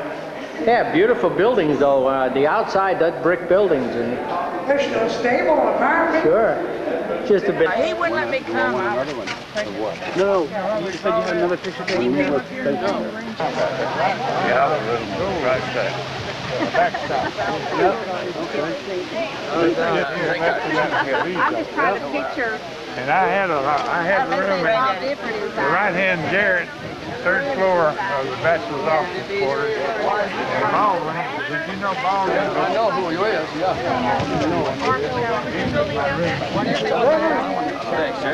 [SPEAKER 1] Yeah, beautiful buildings though. The outside, that brick buildings. And
[SPEAKER 13] They're still stable, apparently.
[SPEAKER 1] sure. Just a bit.
[SPEAKER 9] He wouldn't let me come.
[SPEAKER 2] No, you said you had another picture taken?
[SPEAKER 6] Yeah, right there.
[SPEAKER 14] I'm just trying to picture.
[SPEAKER 16] And I had a room in the right-hand garret, third floor of the bachelor's office quarters. And Baldwin, did you know Baldwin?
[SPEAKER 12] I know who he is, yeah.
[SPEAKER 16] Thanks, sir.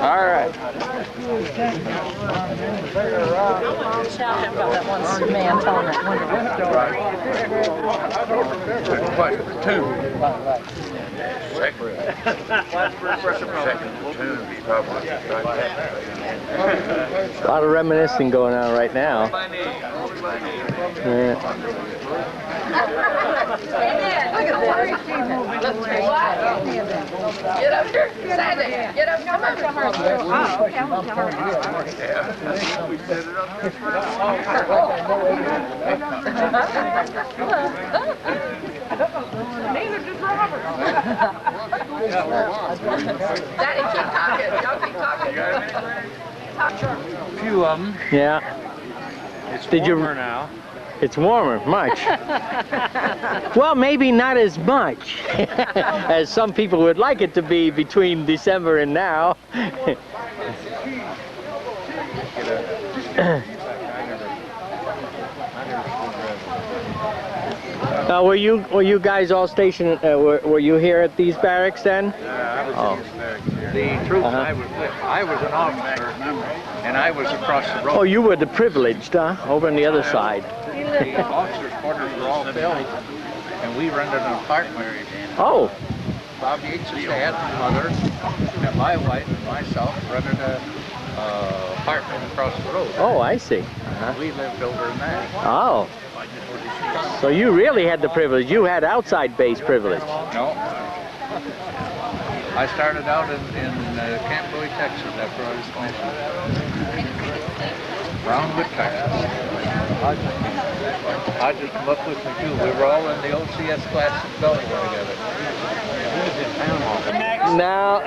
[SPEAKER 12] All right.
[SPEAKER 9] Tell him about that one man telling that
[SPEAKER 6] What? Two. Second platoon, probably.
[SPEAKER 1] A lot of reminiscing going on right now. Yeah.
[SPEAKER 9] Get up here. Stand there. Get up. Come on. Come on.
[SPEAKER 6] We set it up there for
[SPEAKER 9] Neither did Robert. Daddy, keep talking. Y'all keep talking.
[SPEAKER 16] A few of them.
[SPEAKER 1] Yeah.
[SPEAKER 16] It's
[SPEAKER 1] Did you?
[SPEAKER 16] warmer now.
[SPEAKER 1] It's warmer, much. Well, maybe not as much as some people would like it to be between December and now. Were you guys all stationed? Were you here at these barracks then?
[SPEAKER 12] I was in these barracks here. The troops I was with, I was an officer, and I was across the road.
[SPEAKER 1] Oh, you were the privileged, huh? Over on the other side.
[SPEAKER 12] The officers' quarters were all filled, and we rented an apartment.
[SPEAKER 1] Oh.
[SPEAKER 12] Bobby Yates' dad, mother, and my wife and myself rented a apartment across the road.
[SPEAKER 1] Oh, I see.
[SPEAKER 12] We lived over in that.
[SPEAKER 1] Oh. So you really had the privilege. You had outside base privilege.
[SPEAKER 12] No. I started out in Camp Louis, Texas after I was commissioned. Brownwood, Texas. I just come up with me too. We were all in the OCS class in Belgium together.
[SPEAKER 1] Now,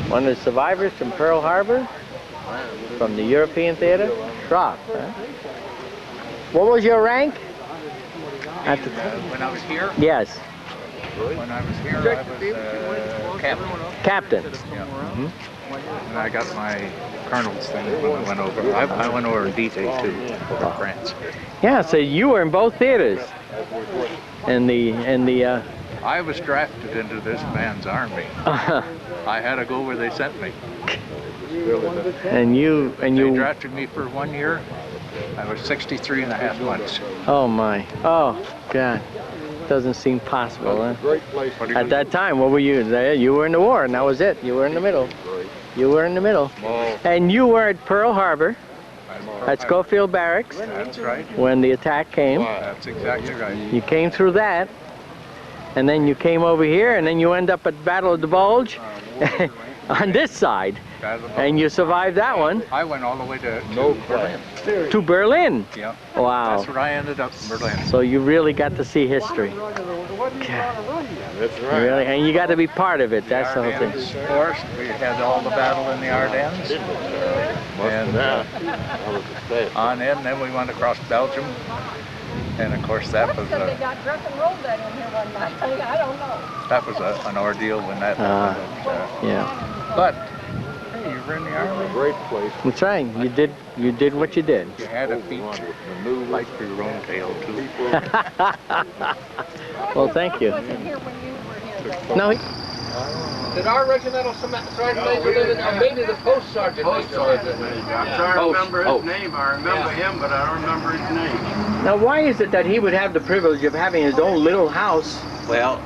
[SPEAKER 1] One of the survivors from Pearl Harbor, from the European theater. Schrock, huh? What was your rank? At the
[SPEAKER 12] when I was here?
[SPEAKER 1] Yes.
[SPEAKER 12] When I was here, I was captain.
[SPEAKER 1] Captain.
[SPEAKER 12] Yeah. And I got my colonel's thing when I went over. I went over in detail to France.
[SPEAKER 1] Yeah, so you were in both theaters.
[SPEAKER 12] I was drafted into this man's army. I had to go where they sent me.
[SPEAKER 1] They
[SPEAKER 12] drafted me for 1 year. I was 63 and a half months.
[SPEAKER 1] Oh my. Oh God. Doesn't seem possible, huh?
[SPEAKER 23] Great place.
[SPEAKER 1] At that time, what were you? You were in the war, and that was it. You were in the middle. You were in the middle. And you were at Pearl Harbor, at Schofield Barracks.
[SPEAKER 12] That's right.
[SPEAKER 1] When the attack came.
[SPEAKER 12] That's exactly right.
[SPEAKER 1] You came through that, and then you came over here, and then you end up at Battle of the Bulge on this side. And you survived that one.
[SPEAKER 12] I went all the way to Berlin.
[SPEAKER 1] To Berlin?
[SPEAKER 12] Yeah.
[SPEAKER 1] Wow.
[SPEAKER 12] That's where I ended up in Berlin.
[SPEAKER 1] So you really got to see history.
[SPEAKER 23] That's right.
[SPEAKER 1] Really, and you got to be part of it. That's the whole thing.
[SPEAKER 12] Of course, we had all the battle in the Ardennes. And on in, then we went across Belgium. And of course, that was
[SPEAKER 21] they got drunk and rolled that in here one night. I don't know.
[SPEAKER 12] That was an ordeal when that happened.
[SPEAKER 1] Yeah.
[SPEAKER 12] But hey, you were in the army.
[SPEAKER 23] Great place.
[SPEAKER 1] That's right. You did what you did.
[SPEAKER 12] You had a feat like for your own tail too.
[SPEAKER 1] Well, thank you. No.
[SPEAKER 4] Did our regimental sergeant major live in there? Maybe the post sergeant major lived in there.
[SPEAKER 5] I'm trying to remember his name. I remember him, but I don't remember his name.
[SPEAKER 1] Now, why is it that he would have the privilege of having his own little house?
[SPEAKER 12] Well,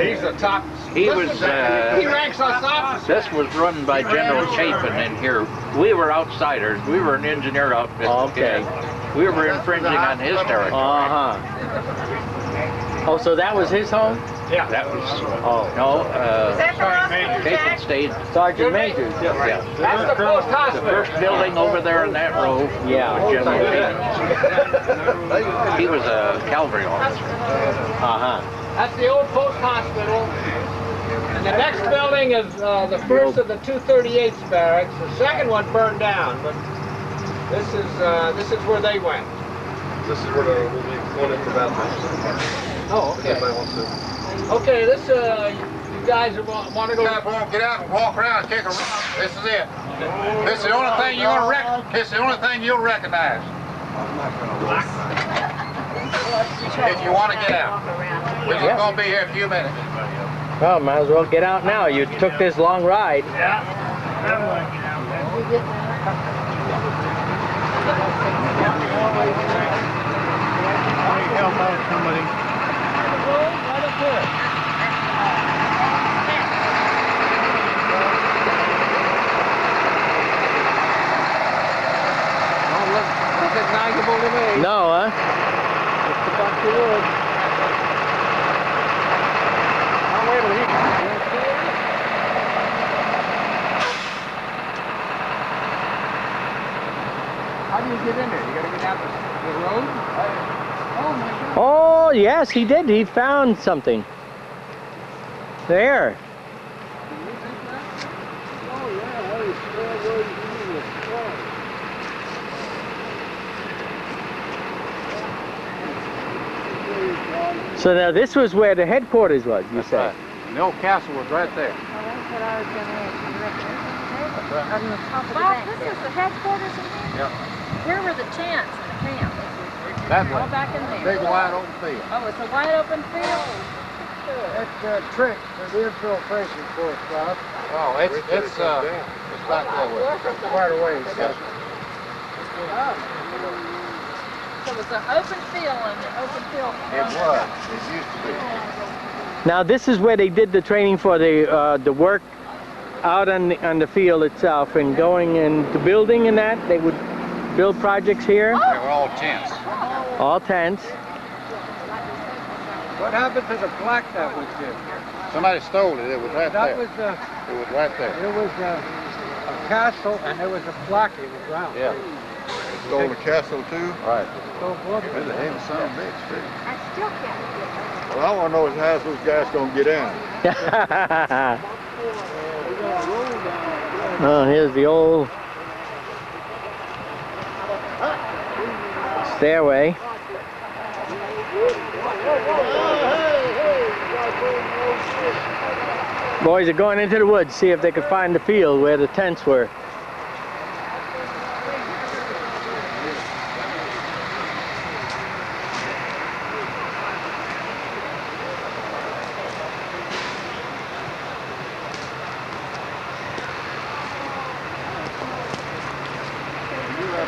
[SPEAKER 4] he's the top.
[SPEAKER 12] He was.
[SPEAKER 4] He ranks us officers.
[SPEAKER 12] This was run by General Chapin in here. We were outsiders. We were an engineer outfit.
[SPEAKER 1] Okay.
[SPEAKER 12] We were infringing on his territory.
[SPEAKER 1] Oh, so that was his home?
[SPEAKER 12] Yeah. That was. Chapin stayed.
[SPEAKER 1] Sergeant Major's.
[SPEAKER 12] Yeah.
[SPEAKER 4] That's the post hospital.
[SPEAKER 12] The first building over there in that row.
[SPEAKER 1] Yeah.
[SPEAKER 12] Was General Chapin. He was a cavalry officer.
[SPEAKER 4] That's the old post hospital. And the next building is the first of the 238th barracks. The second one burned down, but this is where they went.
[SPEAKER 8] This is where we'll be going into battle.
[SPEAKER 4] Oh, okay. Okay, this you guys want to go?
[SPEAKER 23] Get out and walk around and kick around. This is it. This is the only thing you're gonna This is the only thing you'll recognize. If you want to get out, we're just gonna be here a few minutes.
[SPEAKER 1] Well, might as well get out now. You took this long ride.
[SPEAKER 5] Yeah.
[SPEAKER 16] Help out somebody.
[SPEAKER 4] Right up there. Don't look recognizable to me.
[SPEAKER 1] No, huh?
[SPEAKER 4] Just a bunch of wood. Oh, wait a minute. How do you get in there? You gotta get out the road? Oh my God.
[SPEAKER 1] Oh, yes, he did. He found something. There. So now this was where the headquarters was, you say?
[SPEAKER 12] Right. And the old castle was right there.
[SPEAKER 21] Bob, this is the headquarters in here?
[SPEAKER 12] Yep.
[SPEAKER 21] Where were the tents and the camp?
[SPEAKER 12] That
[SPEAKER 21] All
[SPEAKER 12] way.
[SPEAKER 21] back in there.
[SPEAKER 12] Big wide open field.
[SPEAKER 21] Oh, it's a wide open field.
[SPEAKER 16] That's a trick for the infiltration force, Bob.
[SPEAKER 12] Oh, it's back that way.
[SPEAKER 16] Quite a ways.
[SPEAKER 21] So it's an open field and an open field.
[SPEAKER 12] It was. It used to be.
[SPEAKER 1] Now this is where they did the training for the work out on the field itself, and going into building and that. They would build projects here.
[SPEAKER 12] They were all tents.
[SPEAKER 1] All tents.
[SPEAKER 16] What happened to the plaque that was here?
[SPEAKER 12] Somebody stole it. It was right
[SPEAKER 16] That
[SPEAKER 12] there.
[SPEAKER 16] was
[SPEAKER 12] It was right there.
[SPEAKER 16] it was a castle, and there was a plaque in the ground.
[SPEAKER 12] Yeah.
[SPEAKER 23] Stole the castle too?
[SPEAKER 12] Right.
[SPEAKER 16] So what?
[SPEAKER 23] That's a heavy son of a bitch, too.
[SPEAKER 21] I still can't get
[SPEAKER 23] Well, I want to know is how those guys gonna get in.
[SPEAKER 16] We got a road down
[SPEAKER 1] Oh, here's the old stairway. Boys are going into the woods, see if they can find the field where the tents were.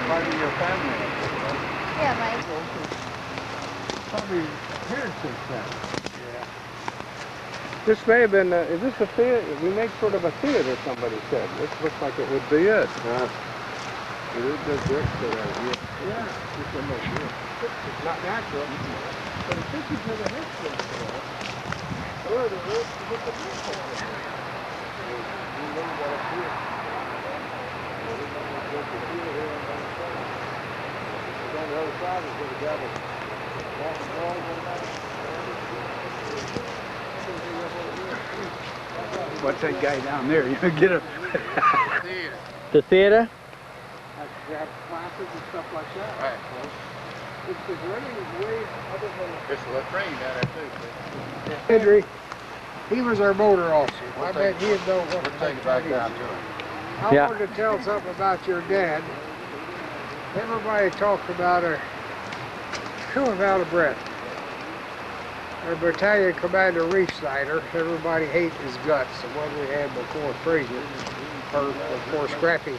[SPEAKER 2] Part of your family.
[SPEAKER 17] Yeah, Mike.
[SPEAKER 2] Probably parents since then. Yeah. This may have been, is this a theater? We make sort of a theater, somebody said. This looks like it would be it. It is the brick that I hear. Yeah. It's not natural. But it fits into the history. Where the roof to get the brick over there. We know that up here. On the other side is where the gravel. What's that guy down there? You get a
[SPEAKER 1] The theater?
[SPEAKER 2] They have classes and stuff like that. Right. It's the way other than it's the train down there too.
[SPEAKER 4] Henry, he was our motor officer. I bet he'd know what
[SPEAKER 2] we'll take it back down to him.
[SPEAKER 4] I wanted to tell something about your dad. Everybody talked about her chewing out of breath. Our battalion commander, Reef Snyder, everybody hated his guts, the one we had before Fraser, or before Scrappy.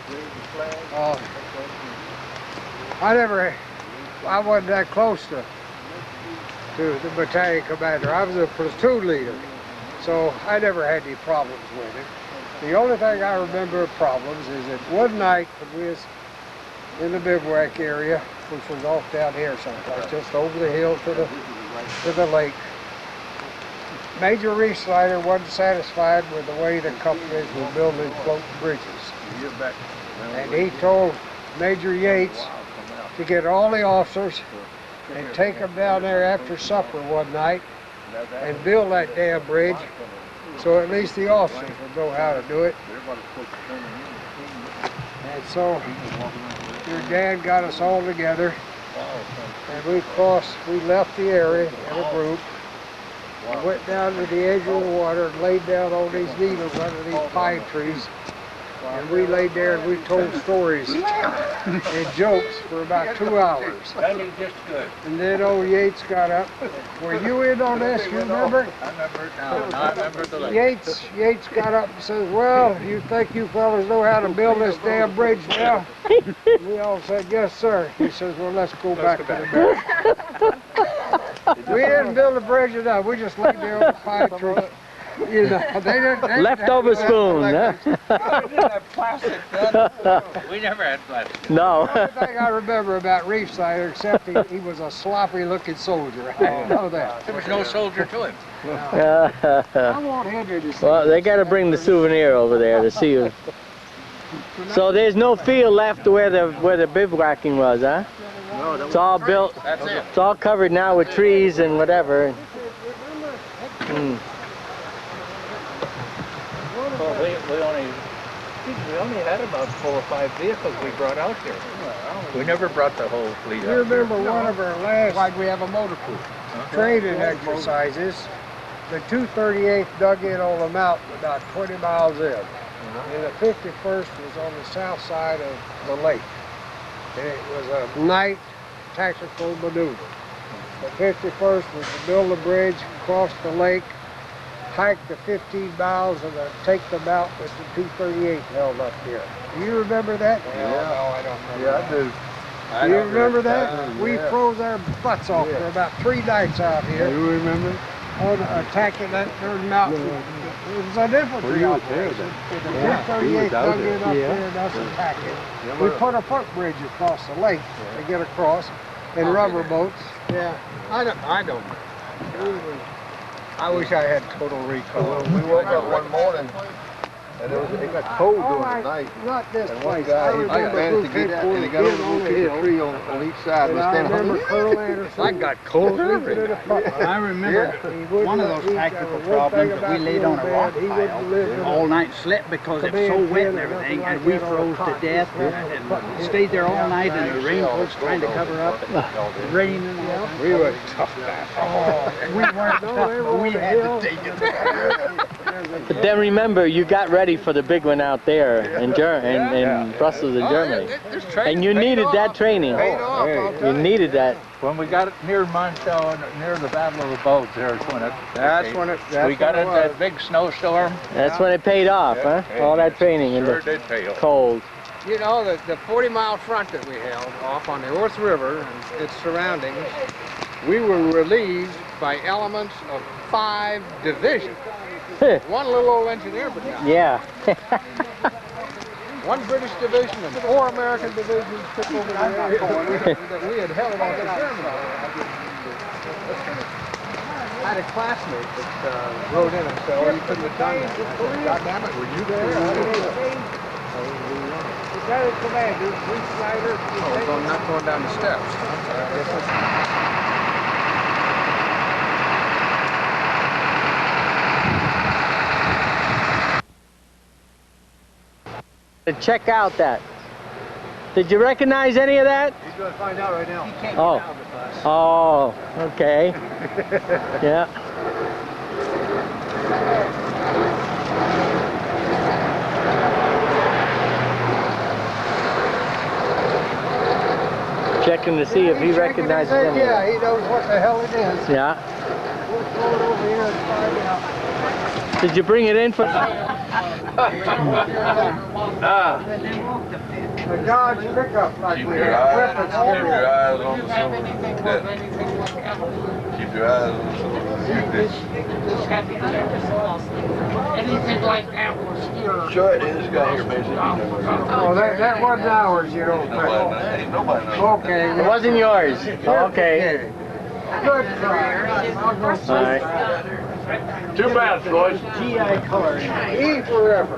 [SPEAKER 4] I wasn't that close to the battalion commander. I was a platoon leader, so I never had any problems with him. The only thing I remember of problems is that one night when we was in the bivouac area, which was off down here someplace, just over the hill to the lake. Major Reef Snyder wasn't satisfied with the way the companies were building floating bridges. And he told Major Yates to get all the officers and take them down there after supper one night and build that damn bridge, so at least the officers would know how to do it. And so your dad got us all together, and we left the area in a group, and went down to the edge of the water and laid down on these needles under these pine trees. And we laid there and we told stories and jokes for about 2 hours.
[SPEAKER 12] That is just good.
[SPEAKER 4] And then old Yates got up. Were you in on this? You remember?
[SPEAKER 12] I remember it now. I remember the lake.
[SPEAKER 4] Yates got up and says, "Well, you think you fellas know how to build this damn bridge now?" We all said, "Yes, sir." He says, "Well, let's go back to the bridge." We didn't build a bridge enough. We just laid there on the pine tree. You know, they
[SPEAKER 1] leftover spoon, huh?
[SPEAKER 4] We didn't have plastic then.
[SPEAKER 12] We never had plastic.
[SPEAKER 1] No.
[SPEAKER 4] The only thing I remember about Reef Snyder, except he was a sloppy-looking soldier. I know that.
[SPEAKER 12] There was no soldier to him.
[SPEAKER 4] I want Henry to see.
[SPEAKER 1] Well, they got to bring the souvenir over there to see you. So there's no field left where the bivouacking was, huh?
[SPEAKER 12] No,
[SPEAKER 1] it's all built.
[SPEAKER 12] That's it.
[SPEAKER 1] It's all covered now with trees and whatever.
[SPEAKER 12] Well, we only had about 4 or 5 vehicles we brought out here. We never brought the whole fleet
[SPEAKER 4] You
[SPEAKER 12] out
[SPEAKER 4] remember
[SPEAKER 12] here.
[SPEAKER 4] one of our last training exercises, the 238th dug in on the mountain about 20 miles in. And the 51st was on the south side of the lake. And it was a night tactical maneuver. The 51st was to build a bridge, cross the lake, hike the 15 miles, and take the mountain with the 238 held up here. Do you remember that?
[SPEAKER 2] Yeah.
[SPEAKER 4] No, I don't remember.
[SPEAKER 2] Yeah, I do.
[SPEAKER 4] You remember that? We froze our butts off for about 3 nights out here.
[SPEAKER 2] You remember?
[SPEAKER 4] On attacking that third mountain. It was an infantry operation. The 238 dug in up there and us attacking. We put a footbridge across the lake to get across, and rubber boats. Yeah, I don't. I wish I had total recall.
[SPEAKER 18] We woke up one morning And it got cold during the night.
[SPEAKER 10] Not this
[SPEAKER 18] And one
[SPEAKER 10] place.
[SPEAKER 18] guy, he
[SPEAKER 10] remember
[SPEAKER 18] managed to get out, and he got over the tree on each side.
[SPEAKER 10] And
[SPEAKER 18] Was
[SPEAKER 10] I
[SPEAKER 18] standing
[SPEAKER 10] remember Colonel Anderson.
[SPEAKER 3] I got cold. I remember one of those tactical problems that we laid on a rock pile all night, slept because it was so wet and everything, and we froze to death and stayed there all night in the raincoats trying to cover up and rain and all.
[SPEAKER 18] We were tough guys.
[SPEAKER 3] We weren't tough, but we had to take it.
[SPEAKER 1] But then remember, you got ready for the big one out there in Brussels in Germany. And you needed that training. You needed that.
[SPEAKER 12] When we got it near Montel, near the Battle of the Bulge, there's when it. We got in that big snowstorm.
[SPEAKER 1] That's when it paid off, huh? All that training in the cold.
[SPEAKER 4] You know, the 40-mile front that we held off on the Orth River and its surroundings, we were relieved by elements of 5 divisions. One little old engineer battalion.
[SPEAKER 1] Yeah.
[SPEAKER 4] 1 British division and 4 American divisions took over the area that we had held off the Germans. I had a classmate that wrote in and said, "Oh, you couldn't have done that." I said, "God damn it, were you there?" Lieutenant Commander, Bruce Snyder. Oh, I'm not going down the steps.
[SPEAKER 1] To check out that. Did you recognize any of that?
[SPEAKER 10] He's going to find out right now.
[SPEAKER 1] Oh, okay. Yeah. Checking to see if he recognizes any.
[SPEAKER 10] Yeah, he knows what the hell it is.
[SPEAKER 1] Yeah.
[SPEAKER 10] We'll throw it over here and find out.
[SPEAKER 1] Did you bring it in for?
[SPEAKER 10] A Dodge pickup like we have.
[SPEAKER 6] Keep your eyes on the silver. Keep your eyes on the silver.
[SPEAKER 3] Anything like that was here.
[SPEAKER 6] Sure it is. This guy here basically.
[SPEAKER 10] Oh, that wasn't ours, you don't think.
[SPEAKER 6] Nobody knows.
[SPEAKER 10] Okay.
[SPEAKER 1] It wasn't yours. Okay.
[SPEAKER 10] Good try.
[SPEAKER 1] All right.
[SPEAKER 6] Too bad, Floyd.
[SPEAKER 10] GI color. E forever.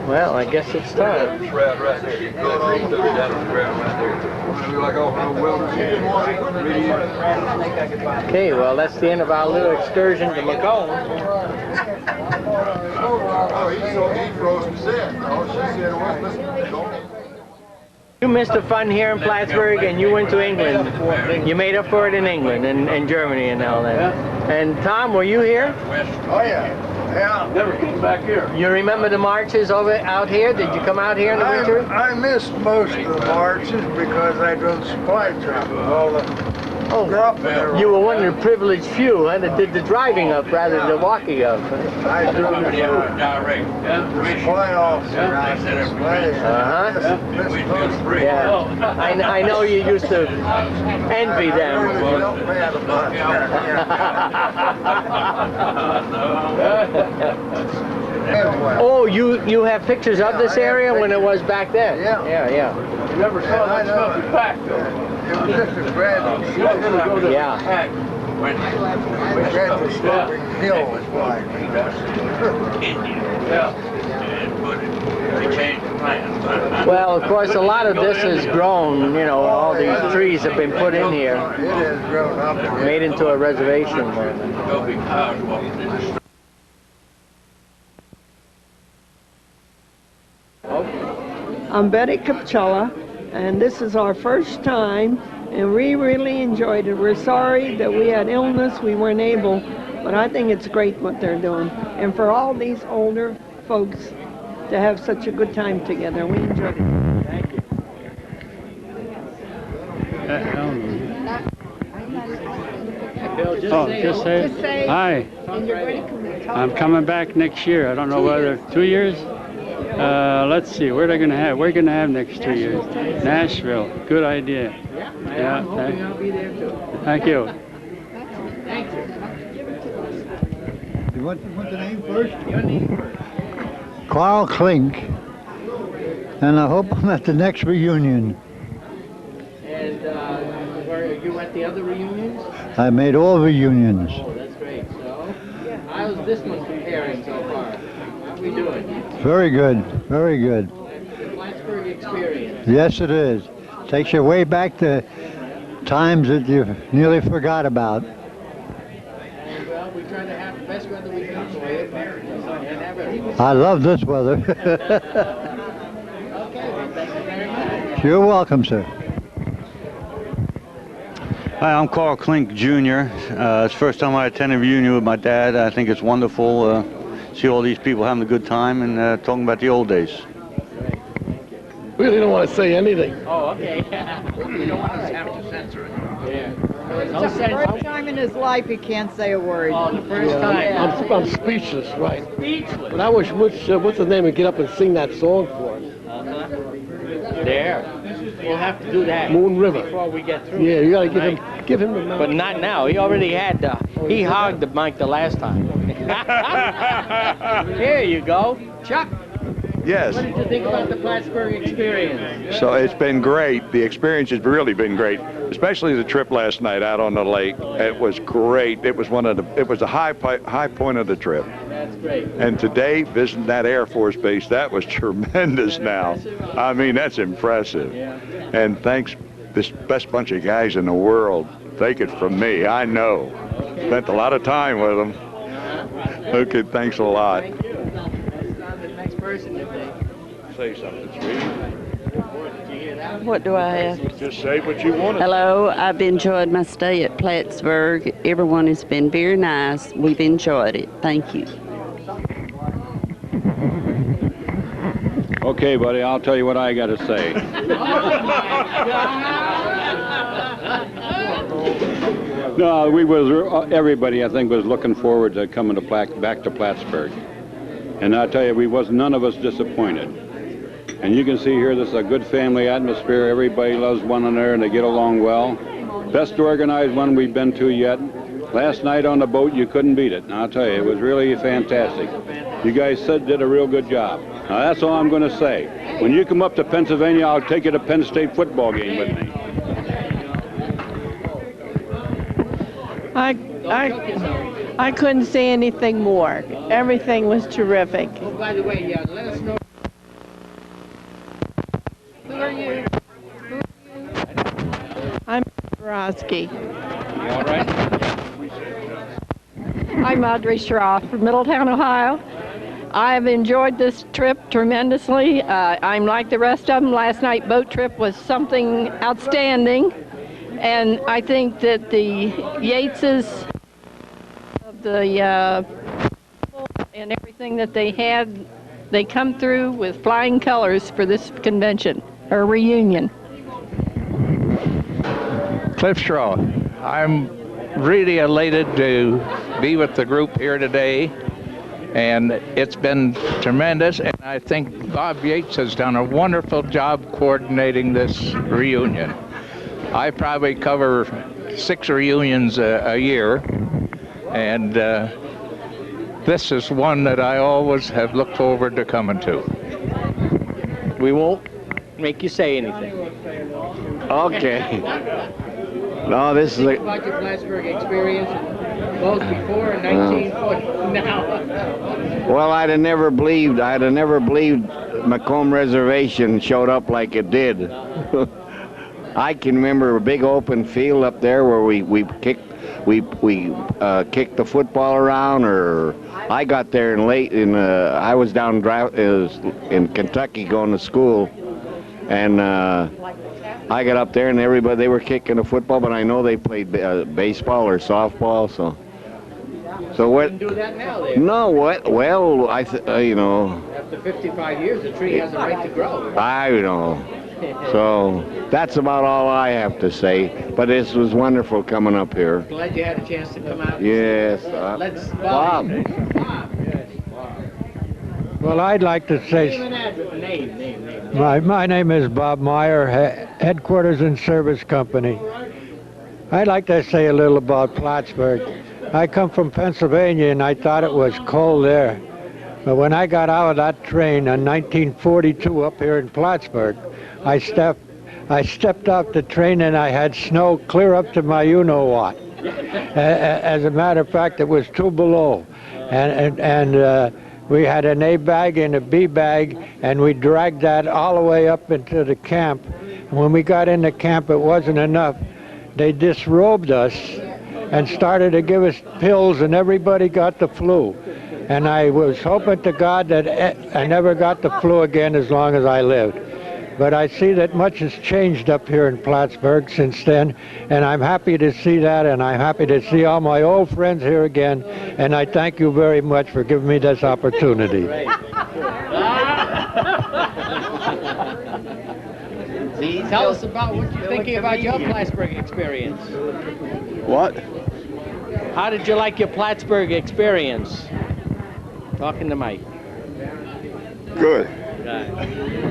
[SPEAKER 1] Well, I guess it's time.
[SPEAKER 6] Shroud right there. You go on the shroud right there. Like all
[SPEAKER 1] Okay, well, that's the end of our little excursion to Macomb.
[SPEAKER 6] Oh, he froze and said. Oh, she said it was. Listen.
[SPEAKER 1] You missed the fun here in Plattsburgh and you went to England. You made up for it in England and Germany and all that. And Tom, were you here?
[SPEAKER 6] Oh, yeah. Yeah, never came back here.
[SPEAKER 1] You remember the marches out here? Did you come out here in the winter?
[SPEAKER 10] I missed most of the marches because I drove supply truck with all the grub and everything.
[SPEAKER 1] You were one of the privileged few that did the driving up rather than the walking up.
[SPEAKER 10] I drove the supply officer out this way.
[SPEAKER 1] Yeah. I know you used to envy them.
[SPEAKER 10] You don't pay the much.
[SPEAKER 1] Oh, you have pictures of this area when it was back then?
[SPEAKER 10] Yeah.
[SPEAKER 1] Yeah.
[SPEAKER 6] You never saw that stuff you packed, though.
[SPEAKER 10] It was just a grand.
[SPEAKER 1] Yeah.
[SPEAKER 10] We read the sloping hill was wide.
[SPEAKER 1] Well, of course, a lot of this has grown. You know, all these trees have been put in here.
[SPEAKER 10] It has grown up.
[SPEAKER 1] Made into a reservation.
[SPEAKER 15] I'm Betty Capcella, and this is our first time, and we really enjoyed it. We're sorry that we had illness, we weren't able, but I think it's great what they're doing. And for all these older folks to have such a good time together, we enjoyed it.
[SPEAKER 1] Thank you. Bill,
[SPEAKER 11] Just say hi. I'm coming back next year. I don't know whether 2 years. Let's see. Where are they going to have? We're going to have next 2 years. Nashville. Good idea. Yeah. Thank you.
[SPEAKER 10] You want the name first? Your name first. Carl Klink, and I hope I'm at the next reunion.
[SPEAKER 1] And were you at the other reunions?
[SPEAKER 10] I made all reunions.
[SPEAKER 1] Oh, that's great. So, how's this one comparing so far? we doing?
[SPEAKER 10] Very good, very good.
[SPEAKER 1] Plattsburgh experience.
[SPEAKER 10] Yes, it is. Takes you way back to times that you nearly forgot about.
[SPEAKER 1] And well, we try to have the best weather we can for you. And everything.
[SPEAKER 10] I love this weather.
[SPEAKER 1] Okay, well, thank you very much.
[SPEAKER 10] You're welcome, sir.
[SPEAKER 19] Hi, I'm Carl Klink Jr. It's the first time I attend a reunion with my dad. I think it's wonderful. See all these people having a good time and talking about the old days.
[SPEAKER 20] Really don't want to say anything.
[SPEAKER 1] Oh, okay.
[SPEAKER 12] You don't want us to have to censor it.
[SPEAKER 1] Yeah.
[SPEAKER 22] It's the first time in his life he can't say a word.
[SPEAKER 1] Oh, the first time.
[SPEAKER 20] I'm speechless, right?
[SPEAKER 1] Speechless.
[SPEAKER 20] But I wish what's the name would get up and sing that song for us.
[SPEAKER 1] There. We'll have to do that.
[SPEAKER 20] Moon River.
[SPEAKER 1] Before we get through.
[SPEAKER 20] Yeah, you got to give him the mic.
[SPEAKER 1] But not now. He already had he hogged the mic the last time. Here you go. Chuck.
[SPEAKER 24] Yes.
[SPEAKER 1] What did you think about the Plattsburgh experience?
[SPEAKER 24] So it's been great. The experience has really been great, especially the trip last night out on the lake. It was great. It was the high point of the trip.
[SPEAKER 1] That's great.
[SPEAKER 24] And today, visiting that Air Force base, that was tremendous now. I mean, that's impressive.
[SPEAKER 1] Yeah.
[SPEAKER 24] And thanks, this best bunch of guys in the world. Take it from me, I know. Spent a lot of time with them. Okay, thanks a lot.
[SPEAKER 1] Thank you. The next person, if they
[SPEAKER 24] say something, sweetie.
[SPEAKER 25] What do I have?
[SPEAKER 24] Just say what you want to.
[SPEAKER 25] Hello, I've enjoyed my stay at Plattsburgh. Everyone has been very nice. We've enjoyed it. Thank you.
[SPEAKER 11] Okay, buddy, I'll tell you what I got to say. No, everybody, I think, was looking forward to coming to back to Plattsburgh. And I tell you, none of us disappointed. And you can see here, this is a good family atmosphere. Everybody loves one another and they get along well. Best organized one we've been to yet. Last night on the boat, you couldn't beat it. And I'll tell you, it was really fantastic. You guys did a real good job. Now, that's all I'm going to say. When you come up to Pennsylvania, I'll take you to Penn State football game with me.
[SPEAKER 26] I couldn't say anything more. Everything was terrific.
[SPEAKER 1] Oh, by the way, let us know.
[SPEAKER 26] Who are you? I'm Borowski.
[SPEAKER 1] You all right?
[SPEAKER 21] I'm Audrey Schroff from Middletown, Ohio. I have enjoyed this trip tremendously. I'm like the rest of them. Last night boat trip was something outstanding. And I think that the Yateses of the and everything that they had, they come through with flying colors for this convention or reunion.
[SPEAKER 12] Cliff Straw. I'm really elated to be with the group here today, and it's been tremendous, and I think Bob Yates has done a wonderful job coordinating this reunion. I probably cover 6 reunions a year, and this is one that I always have looked forward to coming to.
[SPEAKER 1] We won't make you say anything.
[SPEAKER 27] Okay. No, this is
[SPEAKER 1] Think about your Plattsburgh experience, both before and 1940 now.
[SPEAKER 27] well, I'd have never believed Macomb Reservation showed up like it did. I can remember a big open field up there where we kicked the football around, or I got there I was down in Kentucky going to school, and I got up there and they were kicking the football, but I know they played baseball or softball, so what?
[SPEAKER 1] You can do that now, there.
[SPEAKER 27] No, what? Well, you know.
[SPEAKER 1] After 55 years, the tree has a right to grow.
[SPEAKER 27] I know. So that's about all I have to say. But this was wonderful coming up here.
[SPEAKER 1] Glad you had a chance to come out.
[SPEAKER 27] Yes.
[SPEAKER 1] Let's
[SPEAKER 27] Bob.
[SPEAKER 1] Bob. Yes, Bob.
[SPEAKER 28] Well, I'd like to say...
[SPEAKER 1] Name and address. Name.
[SPEAKER 28] My name is Bob Meyer, Headquarters and Service Company. I'd like to say a little about Plattsburgh. I come from Pennsylvania and I thought it was cold there. But when I got out of that train in 1942 up here in Plattsburgh, I stepped off the train and I had snow clear up to my you-know-what. As a matter of fact, it was 2 below. And We had an A bag and a B bag, and we dragged that all the way up into the camp. When we got into camp, it wasn't enough. They disrobed us and started to give us pills, and everybody got the flu. And I was hoping to God that I never got the flu again as long as I lived. But I see that much has changed up here in Plattsburgh since then, and I'm happy to see that, and I'm happy to see all my old friends here again, and I thank you very much for giving me this opportunity.
[SPEAKER 1] Tell us about what you're thinking about your Plattsburgh experience.
[SPEAKER 5] What?
[SPEAKER 1] How did you like your Plattsburgh experience? Talking to Mike.
[SPEAKER 5] Good.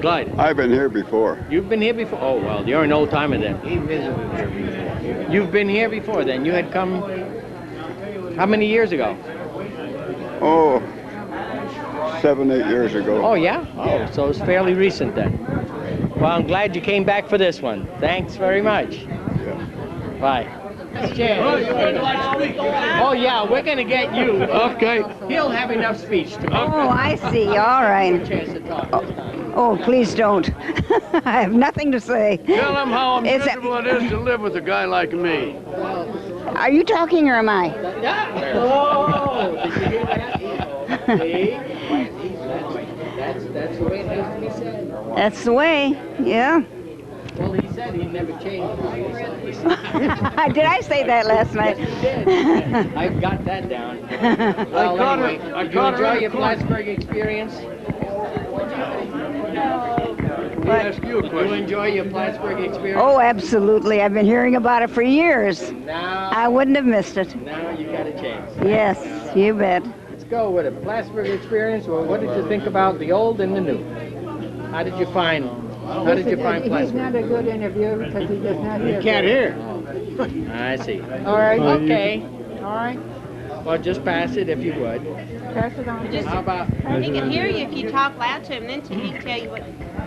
[SPEAKER 1] Glad.
[SPEAKER 5] I've been here before.
[SPEAKER 1] You've been here before? Oh, well, you're an old timer then. He visited here before. You've been here before then? You had come how many years ago?
[SPEAKER 5] Oh, 7, 8 years ago.
[SPEAKER 1] Oh, yeah? Oh, so it's fairly recent then. Well, I'm glad you came back for this one. Thanks very much.
[SPEAKER 5] Yeah.
[SPEAKER 1] Bye. Oh, yeah, we're going to get you. Okay. He'll have enough speech to make.
[SPEAKER 7] Oh, I see. All right. Oh, please don't. I have nothing to say.
[SPEAKER 5] Tell them how miserable it is to live with a guy like me.
[SPEAKER 7] Are you talking or am I?
[SPEAKER 1] Yeah. Oh, did you hear that? See? That's the way it has to be said.
[SPEAKER 7] That's the way, yeah.
[SPEAKER 1] Well, he said he never changed.
[SPEAKER 7] Did I say that last night?
[SPEAKER 1] Yes, you did. I got that down. Well, anyway, did you enjoy your Plattsburgh experience?
[SPEAKER 5] Let me ask you a question.
[SPEAKER 1] Did you enjoy your Plattsburgh experience?
[SPEAKER 7] Oh, absolutely. I've been hearing about it for years.
[SPEAKER 1] Now,
[SPEAKER 7] I wouldn't have missed it.
[SPEAKER 1] Now you got a chance.
[SPEAKER 7] Yes, you bet.
[SPEAKER 1] Let's go with it. Plattsburgh experience. Well, what did you think about the old and the new? How did you find Plattsburgh?
[SPEAKER 22] He's not a good interviewer because he does not hear.
[SPEAKER 1] He can't hear. I see.
[SPEAKER 22] All right.
[SPEAKER 1] Okay.
[SPEAKER 22] All right.
[SPEAKER 1] Well, just pass it if you would.
[SPEAKER 22] Pass it on.
[SPEAKER 1] How about?
[SPEAKER 8] He can hear you if you talk loud to him, then he can tell you what.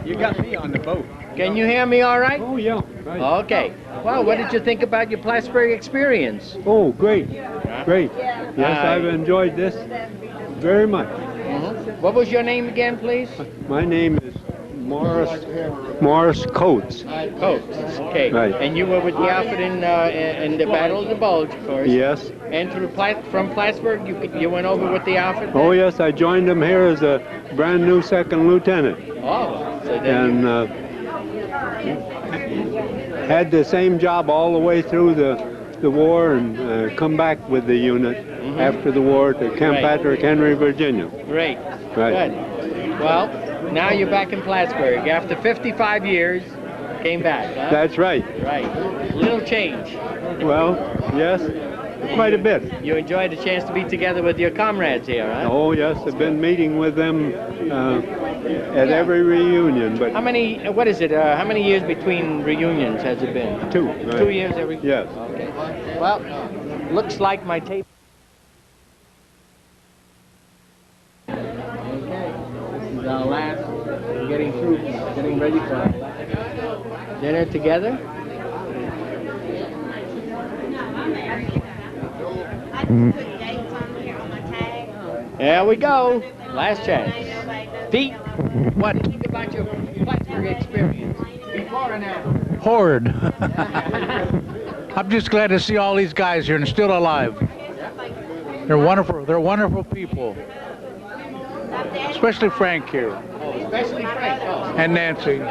[SPEAKER 1] You got me on the boat. Can you hear me all right?
[SPEAKER 28] Oh, yeah. Right.
[SPEAKER 1] Okay. Well, what did you think about your Plattsburgh experience?
[SPEAKER 28] Oh, great. Great. Yes, I've enjoyed this very much.
[SPEAKER 1] What was your name again, please?
[SPEAKER 28] My name is Morris Coates.
[SPEAKER 1] Coates. Okay.
[SPEAKER 28] Right.
[SPEAKER 1] And you were with the outfit in the Battle of the Bulge, of course.
[SPEAKER 28] Yes.
[SPEAKER 1] And from Plattsburgh, you went over with the outfit?
[SPEAKER 28] Oh, yes, I joined them here as a brand new second lieutenant.
[SPEAKER 1] Oh, so then
[SPEAKER 28] and had the same job all the way through the war and come back with the unit after the war to Camp Patrick Henry, Virginia.
[SPEAKER 1] Great.
[SPEAKER 28] Right.
[SPEAKER 1] Good. Well, now you're back in Plattsburgh. After 55 years, came back, huh?
[SPEAKER 28] That's right.
[SPEAKER 1] Right. Little change.
[SPEAKER 28] Well, yes, quite a bit.
[SPEAKER 1] You enjoyed the chance to be together with your comrades here, huh?
[SPEAKER 28] Oh, yes, I've been meeting with them at every reunion. But
[SPEAKER 1] how many, what is it, how many years between reunions has it been?
[SPEAKER 28] 2. Right.
[SPEAKER 1] 2 years every?
[SPEAKER 28] Yes.
[SPEAKER 1] Okay. Well, looks like my tape. Our last, getting ready for dinner together. There we go. Last chance. Pete, what do you think about your Plattsburgh experience? Before and after.
[SPEAKER 9] Horrid. I'm just glad to see all these guys here and still alive. They're wonderful. They're wonderful people. Especially Frank here.
[SPEAKER 1] Oh, especially Frank. Oh.
[SPEAKER 9] And Nancy.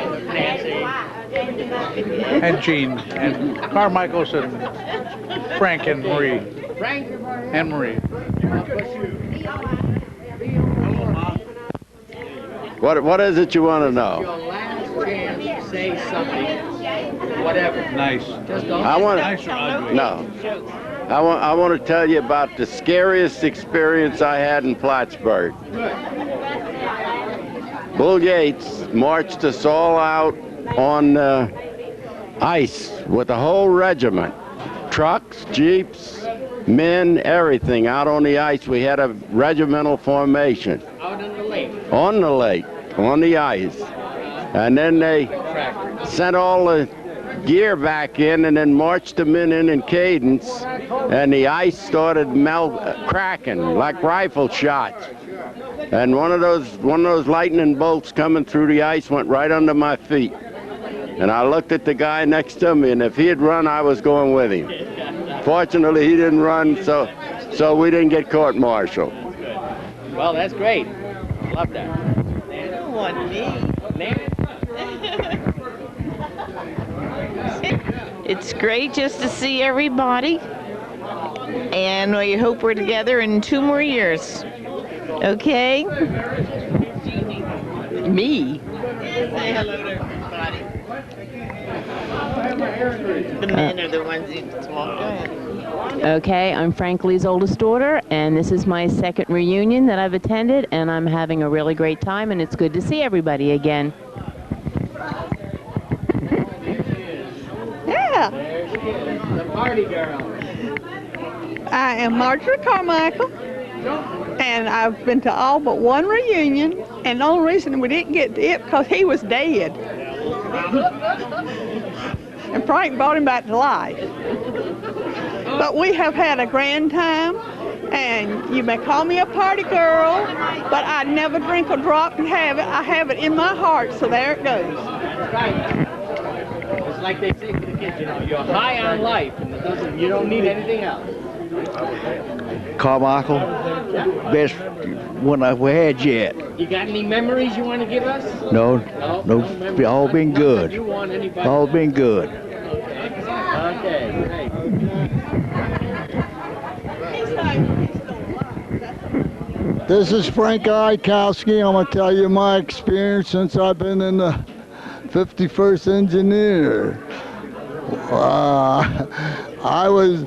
[SPEAKER 9] And Jean. And Carmichael's and Frank and Marie.
[SPEAKER 1] Frank
[SPEAKER 9] and Marie.
[SPEAKER 27] What is it you want to know?
[SPEAKER 1] Your last chance to say something, whatever.
[SPEAKER 9] Nice.
[SPEAKER 1] Just don't.
[SPEAKER 27] I want
[SPEAKER 9] nice or ugly.
[SPEAKER 27] No. I want to tell you about the scariest experience I had in Plattsburgh. Bull Yates marched us all out on ice with the whole regiment. Trucks, jeeps, men, everything out on the ice. We had a regimental formation.
[SPEAKER 1] Out on the lake.
[SPEAKER 27] On the lake, on the ice. And then they sent all the gear back in and then marched them in cadence, and the ice started cracking like rifle shots. and one of those lightning bolts coming through the ice went right under my feet. And I looked at the guy next to me, and if he had run, I was going with him. Fortunately, he didn't run, so we didn't get court-martialed.
[SPEAKER 1] Well, that's great. Love that.
[SPEAKER 8] They don't want me. It's great just to see everybody, and we hope we're together in 2 more years. Okay? Me? Say hello to everybody. The men are the ones who talk. Go ahead.
[SPEAKER 2] Okay, I'm Frank Lee's oldest daughter, and this is my second reunion that I've attended, and I'm having a really great time, and it's good to see everybody again.
[SPEAKER 4] Yeah.
[SPEAKER 1] There she is, the party girl.
[SPEAKER 4] I am Marjorie Carmichael, and I've been to all but one reunion, and the only reason we didn't get to it because he was dead. And Frank brought him back to life. But we have had a grand time, and you may call me a party girl, but I never drink a drop and have it. I have it in my heart, so there it goes.
[SPEAKER 1] That's right. It's like they say to the kids, you know, you're high on life, and you don't need anything else.
[SPEAKER 13] Carmichael, best one I've had yet.
[SPEAKER 1] You got any memories you want to give us?
[SPEAKER 13] No, all been good. All been good.
[SPEAKER 1] Okay, great.
[SPEAKER 10] This is Frank Ikowski. I'm going to tell you my experience since I've been in the 51st Engineer. I was,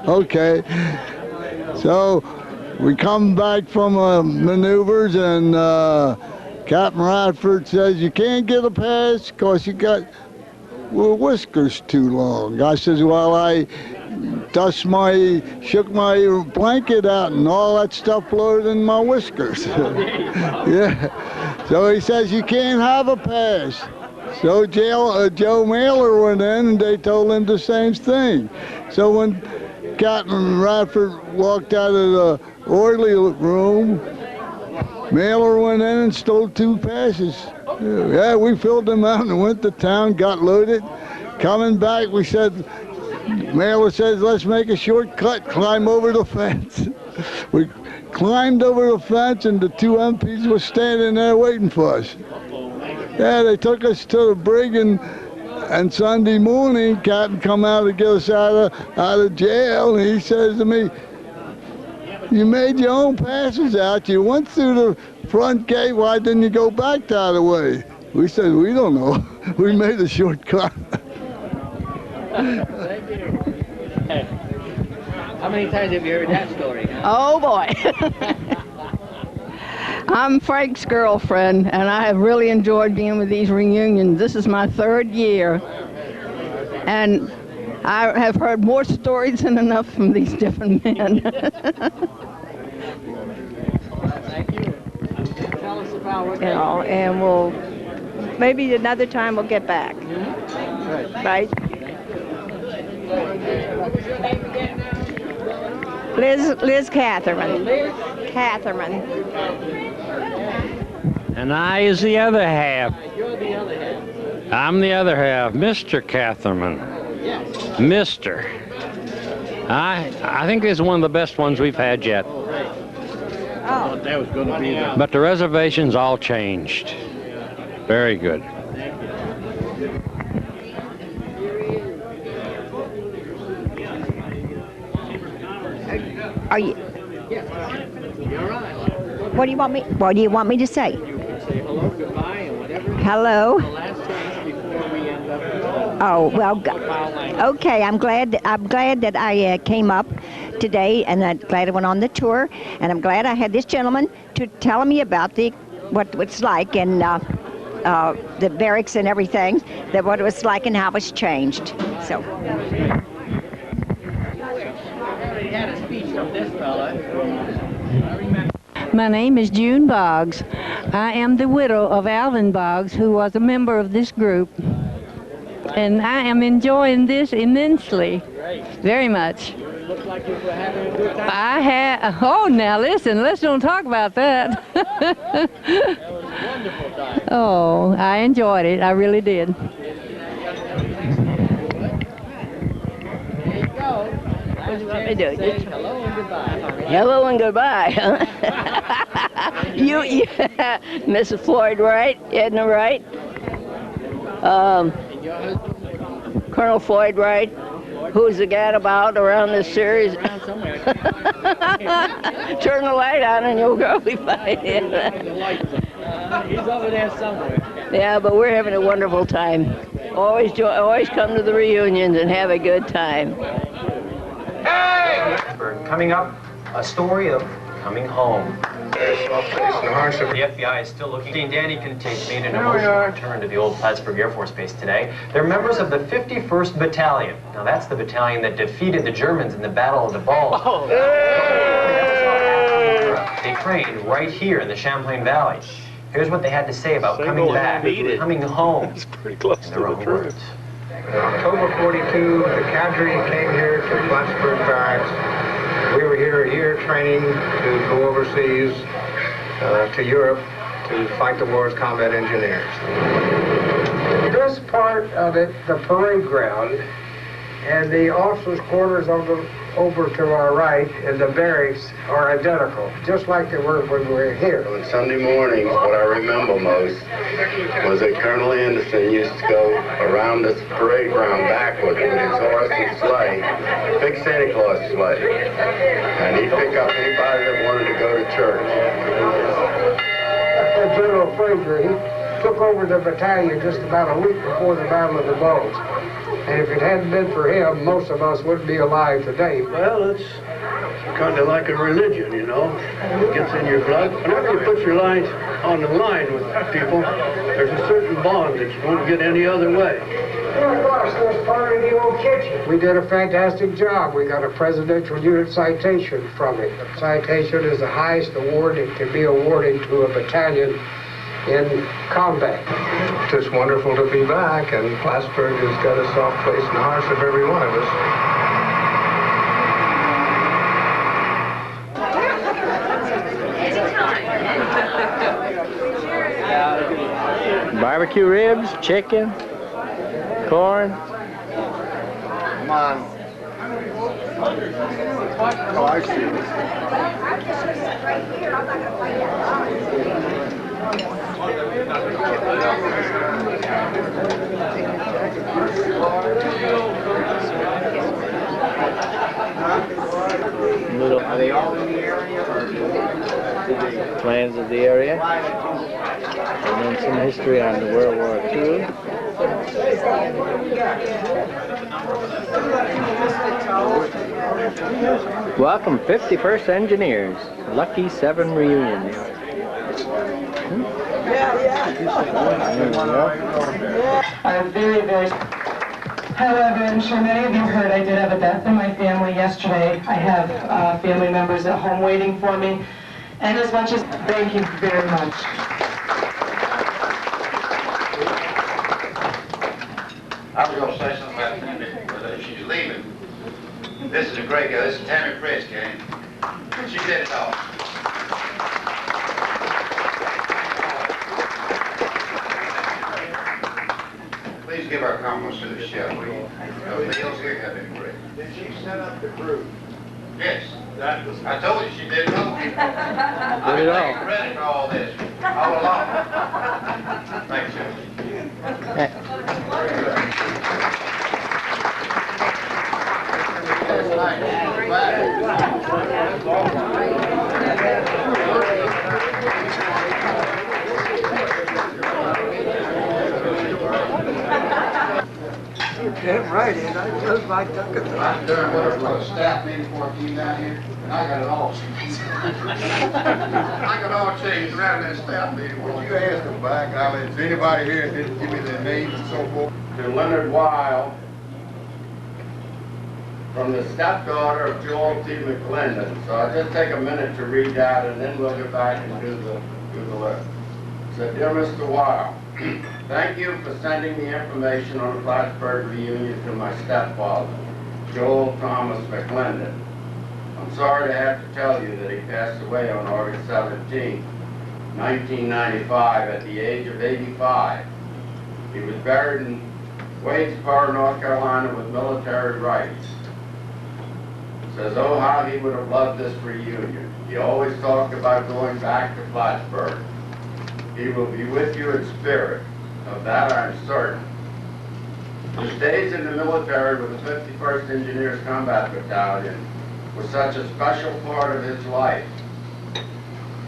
[SPEAKER 10] okay. So we come back from maneuvers, and Captain Radford says you can't get a pass because you got whiskers too long. I says, well, I shook my blanket out and all that stuff floated in my whiskers. Yeah. So he says you can't have a pass. So Joe Mailer went in and they told him the same thing. So when Captain Radford walked out of the orderly room, Mailer went in and stole 2 passes. Yeah, we filled them out and went to town, got loaded. Coming back, we said, Mailer says, let's make a shortcut, climb over the fence. We climbed over the fence and the 2 MPs were standing there waiting for us. Yeah, they took us to the brig, and Sunday morning, Captain come out to get us out of jail, and he says to me, you made your own passes out. You went through the front gate. Why didn't you go back the other way? We said, we don't know. We made a shortcut.
[SPEAKER 1] Thank you. How many times have you heard that story?
[SPEAKER 22] Oh, boy. I'm Frank's girlfriend, and I have really enjoyed being with these reunions. This is my 3rd year, and I have heard more stories than enough from these different men.
[SPEAKER 1] Thank you. Tell us about what
[SPEAKER 22] and we'll, maybe another time we'll get back. Right?
[SPEAKER 1] What was your name again now?
[SPEAKER 22] Liz Catherine. Catherine.
[SPEAKER 14] And I is the other half.
[SPEAKER 1] You're the other half.
[SPEAKER 14] I'm the other half, Mr. Catherman.
[SPEAKER 1] Yes.
[SPEAKER 14] Mr. I think this is one of the best ones we've had yet.
[SPEAKER 1] Oh, right.
[SPEAKER 22] Oh.
[SPEAKER 13] That was going to be the...
[SPEAKER 14] But the reservation's all changed. Very good.
[SPEAKER 1] Thank you.
[SPEAKER 7] Are you?
[SPEAKER 1] Yes. You're right.
[SPEAKER 7] What do you want me? What do you want me to say?
[SPEAKER 1] You can say hello, goodbye, and whatever.
[SPEAKER 7] Hello.
[SPEAKER 1] The last chance before we end up.
[SPEAKER 7] Oh well. Okay. I'm glad that I came up today, and I'm glad I went on the tour, and I'm glad I had this gentleman to tell me about what it's like and the barracks and everything, that what it was like and how it's changed. So.
[SPEAKER 1] Had a speech from this fella.
[SPEAKER 16] My name is June Boggs. I am the widow of Alvin Boggs, who was a member of this group. And I am enjoying this immensely. Very much.
[SPEAKER 1] Looks like you were having a good time.
[SPEAKER 16] I had, oh, now listen, let's don't talk about that.
[SPEAKER 1] That was a wonderful time.
[SPEAKER 16] Oh, I enjoyed it. I really did.
[SPEAKER 1] There you go.
[SPEAKER 3] What do you want me to do?
[SPEAKER 1] Say hello and goodbye.
[SPEAKER 3] Hello and goodbye. you, Mrs. Floyd Wright, Edna Wright, Colonel Floyd Wright, who's the gadabout around this series.
[SPEAKER 1] Around somewhere.
[SPEAKER 3] Turn the light on and you'll go be fine.
[SPEAKER 1] He's over there somewhere.
[SPEAKER 3] Yeah, but we're having a wonderful time. Always come to the reunions and have a good time.
[SPEAKER 6] Coming up, a story of coming home. The FBI is still looking. Danny made an emotional return to the old Plattsburgh Air Force Base today. They're members of the 51st Battalion. Now that's the battalion that defeated the Germans in the Battle of the Bulge. Oh. They trained right here in the Champlain Valley. Here's what they had to say about coming back, coming home. That's pretty close to the truth.
[SPEAKER 15] In October 42, the cadre came here to Plattsburgh Barracks. We were here a year training to go overseas to Europe to fight the war as combat engineers. This part of it, the parade ground, and the officers' quarters over to our right and the barracks are identical, just like they were when we were here.
[SPEAKER 17] On Sunday mornings, what I remember most was that Colonel Anderson used to go around this parade ground backwards with his horse and sleigh, big Santa Claus sleigh, and he'd pick up anybody that wanted to go to church.
[SPEAKER 15] General Fraser, he took over the battalion just about a week before the Battle of the Bulge. And if it hadn't been for him, most of us wouldn't be alive today.
[SPEAKER 5] Well, it's kind of like a religion, you know. It gets in your blood. Whenever you put your line on the line with people, there's a certain bond that you won't get any other way.
[SPEAKER 15] Of course, there's part of the old kitchen. We did a fantastic job. We got a Presidential Unit Citation from it. A citation is the highest award it can be awarded to a battalion in combat. It's just wonderful to be back, and Plattsburgh has got a soft place in the hearts of every one of us.
[SPEAKER 1] Barbecue ribs, chicken, corn.
[SPEAKER 10] Come on. Oh, I see.
[SPEAKER 1] Little, are they all in the area? Plans of the area. And then some history on the World War II. Welcome, 51st Engineers. Lucky 7 reunion.
[SPEAKER 18] I'm very, very... However, I'm sure many of you heard I did have a death in my family yesterday. I have family members at home waiting for me. And as much as... Thank you very much.
[SPEAKER 19] I was going to say something about Tammy, but she's leaving. This is a great guy. This is Tammy Frisk, and she did it all. Please give our compliments to the chef. The meals here have been great.
[SPEAKER 10] Did she set up the crew?
[SPEAKER 19] Yes. I told you she did it all.
[SPEAKER 1] Did it all.
[SPEAKER 19] I've been taking credit for all this, all along. Thanks, Chef.
[SPEAKER 10] Damn right, and I just like ducking.
[SPEAKER 19] I'm doing whatever for a staff meeting before I came down here, and I got it all changed. I got all changed around that staff meeting.
[SPEAKER 17] Would you ask them back? I mean, is anybody here that didn't give me their names and so forth?
[SPEAKER 19] To Leonard Weil, from the stepdaughter of Joel T. McClendon. So I'll just take a minute to read that, and then we'll get back and do the letter. It said, Dear Mr. Weil, thank you for sending the information on the Plattsburgh reunion to my stepfather. Joel Thomas McClendon. I'm sorry to have to tell you that he passed away on August 17, 1995 at the age of 85. He was buried in Wadesboro, North Carolina with military rights. Says, oh, how he would have loved this reunion. He always talked about going back to Plattsburgh. He will be with you in spirit. Of that I'm certain. His days in the military with the 51st Engineer Combat Battalion was such a special part of his life.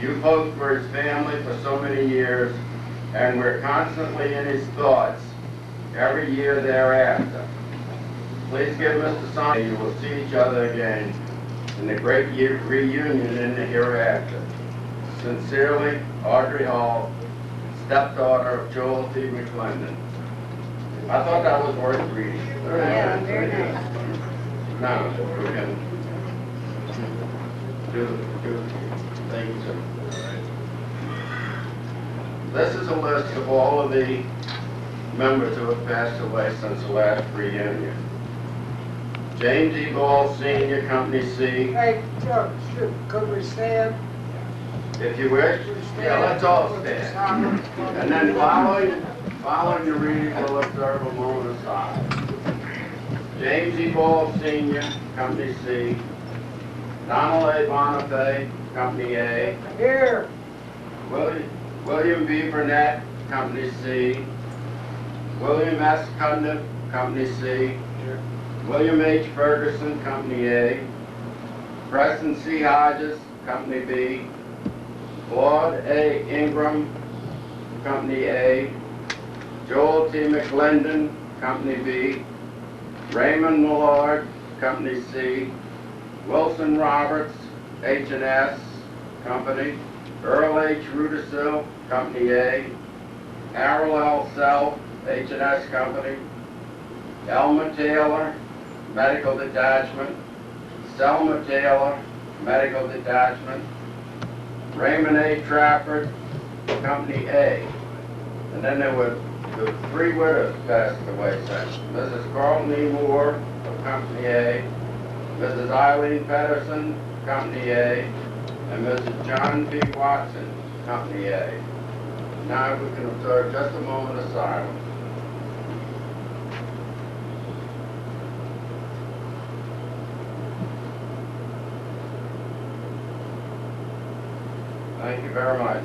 [SPEAKER 19] You folks were his family for so many years, and we're constantly in his thoughts every year thereafter. Please give Mr. Sonny, you will see each other again in the great reunion in the hereafter. Sincerely, Audrey Hall, stepdaughter of Joel T. McClendon. I thought that was worth reading.
[SPEAKER 7] Yeah, very nice.
[SPEAKER 19] Now, we can do things. This is a list of all of the members who have passed away since the last reunion. James E. Ball, Sr., Company C.
[SPEAKER 11] Hey, Chuck, could we stand?
[SPEAKER 19] If you wish. Yeah, let's all stand. And then following the reading, we'll observe a moment of silence. James E. Ball, Sr., Company C. Donald A. Bonifay, Company A.
[SPEAKER 11] Here.
[SPEAKER 19] William B. Burnett, Company C. William S. Cundiff, Company C. William H. Ferguson, Company A. Preston C. Hodges, Company B. Claude A. Ingram, Company A. Joel T. McClendon, Company B. Raymond Millard, Company C. Wilson Roberts, H&S, Company. Earl H. Rudisil, Company A. Harold L. Self, H&S Company. Elma Taylor, Medical Detachment. Selma Taylor, Medical Detachment. Raymond A. Trafford, Company A. And then there were the three widows passed away since. Mrs. Carlton E. Moore of Company A, Mrs. Eileen Pedersen, Company A, and Mrs. John B. Watson, Company A. Now we can observe just a moment of silence. Thank you very much.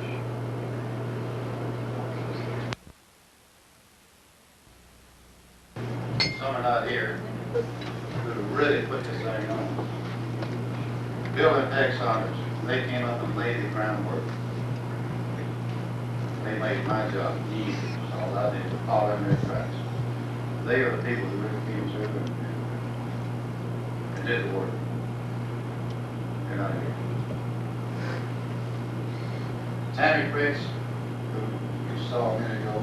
[SPEAKER 12] Some are not here who really put this thing on. Bill and Peg Saunders, they came up and laid the groundwork. They made my job easy. All I did was follow in their tracks. They are the people who really came through and did the work. They're not here. Tammy Briggs, who you saw a minute ago,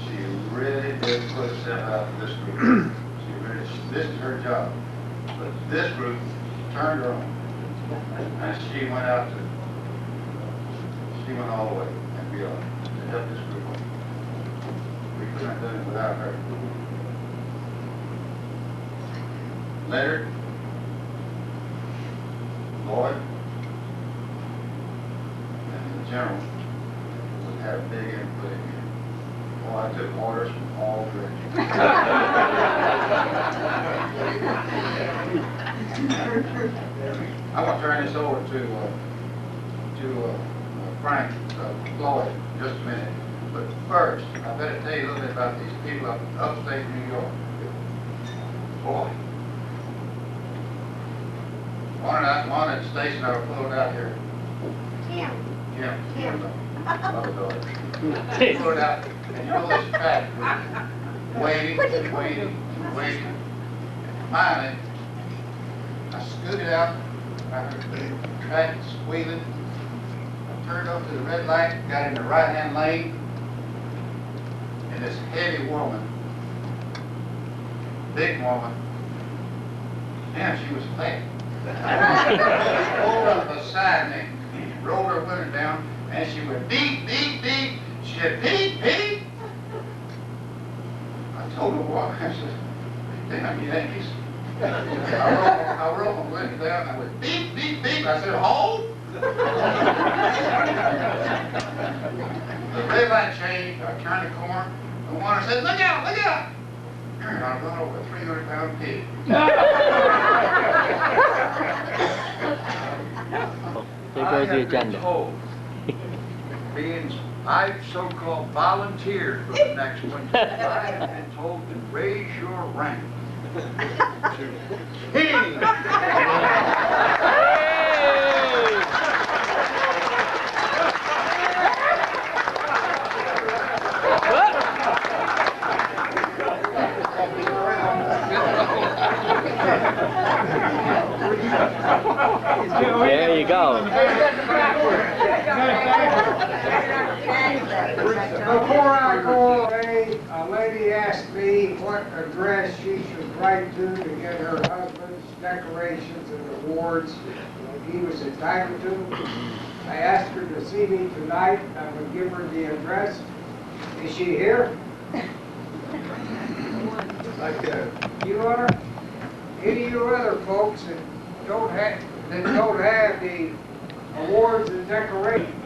[SPEAKER 12] she really did put herself out for this group. This is her job. But this group turned her on. And she went all the way and beyond to help this group. We couldn't have done it without her. Leonard, Lloyd, and the general would have a big input in here. Well, I took orders from all directions. I want to turn this over to Frank Floyd in just a minute. But first, I better tell you a little bit about these people up in upstate New York. Boy. One at the station I was pulled out here. Kim. Another daughter. Pulled out, and you know this fat group. Waiting. And finally, I scooted out. I heard the traffic squealing. I turned over to the red light, got in the right-hand lane, and this heavy woman, big woman, and she was fat. Pulled up beside me, rolled her window down, and she went beep, beep, beep. She said, beep, beep. I told her what. I said, damn Yankees. I rolled my window down, and I went beep, beep, beep. I said, hold. The red light changed, I turned the corner, the one said, look out, look out. And I run over a 300-pound pig.
[SPEAKER 1] There goes the agenda.
[SPEAKER 11] Being I've so-called volunteered for the next one, I have been told to raise your rank to king.
[SPEAKER 1] There you go.
[SPEAKER 11] Before I go away, a lady asked me what address she should write to get her husband's decorations and awards he was entitled to. I asked her to see me tonight. I would give her the address. Is she here? You want her? Any of you other folks that don't have the awards and decorations?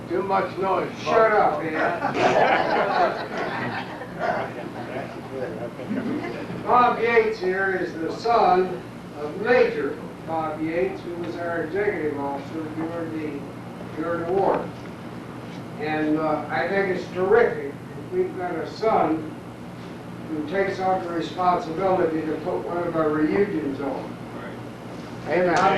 [SPEAKER 5] Too much noise.
[SPEAKER 11] Shut up, man. Bob Yates here is the son of Major Bob Yates, who was our executive officer during the war. And I think it's terrific that we've got a son who takes on the responsibility to put one of our reunions on.
[SPEAKER 5] Amen.
[SPEAKER 11] My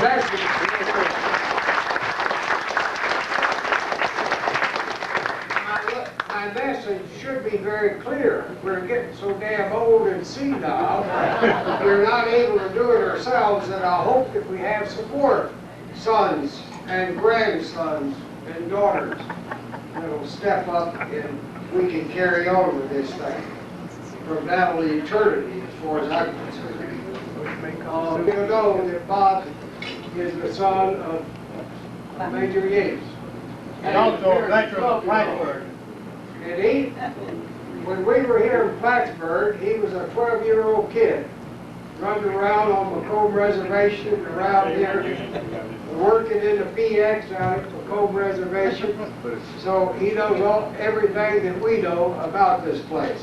[SPEAKER 11] message should be very clear. We're getting so damn old and senile, we're not able to do it ourselves, and I hope that we have support, sons and grandsons and daughters that'll step up and we can carry on with this thing from now to eternity, as far as I'm concerned. You know that Bob is the son of Major Yates.
[SPEAKER 5] And also a veteran of Plattsburgh.
[SPEAKER 11] And he, when we were here in Plattsburgh, he was a 12-year-old kid, running around on Macomb Reservation, around here, working in the PX out at Macomb Reservation. So he knows everything that we know about this place.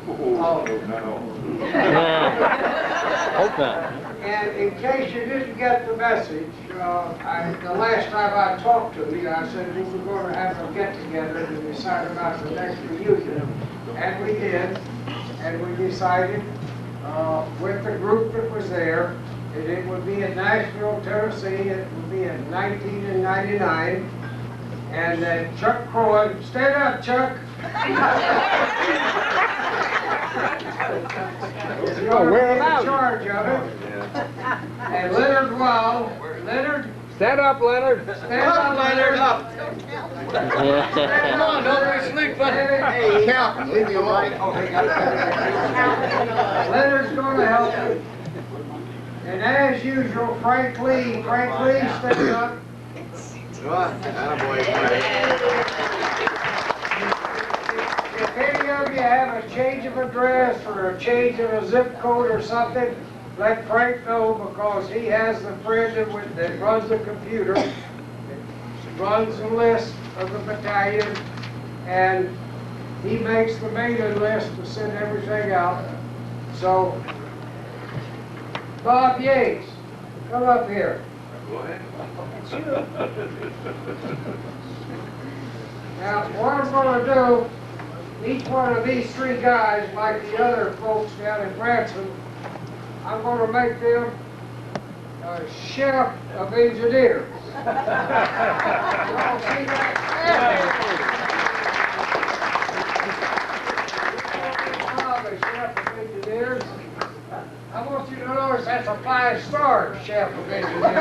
[SPEAKER 1] Hope not.
[SPEAKER 11] And in case you didn't get the message, the last time I talked to you, I said we were going to have a get-together to decide about the next reunion. And we did. And we decided with the group that was there that it would be in Nashville, Tennessee. It would be in 1999. And that Chuck Croy, stand up, Chuck. Is going to be in charge of it. And Leonard Wall, Leonard.
[SPEAKER 5] Stand up, Leonard.
[SPEAKER 11] Stand up, Leonard. Up.
[SPEAKER 5] Come on, don't be sleeping. Hey, Captain, leave me alone.
[SPEAKER 11] Leonard's going to help you. And as usual, Frank Lee, stand up. If any of you have a change of address or a change of a zip code or something, let Frank know, because he has the friend that runs the computer, that runs the list of the battalion, and he makes the mailing list to send everything out. So, Bob Yates, come up here.
[SPEAKER 5] Go ahead.
[SPEAKER 11] Now, what I'm going to do, each one of these three guys, like the other folks down in Branson, I'm going to make them a chef of engineers. Y'all see that? I'm a chef of engineers. I want you to notice that's a 5-star chef of engineers, too.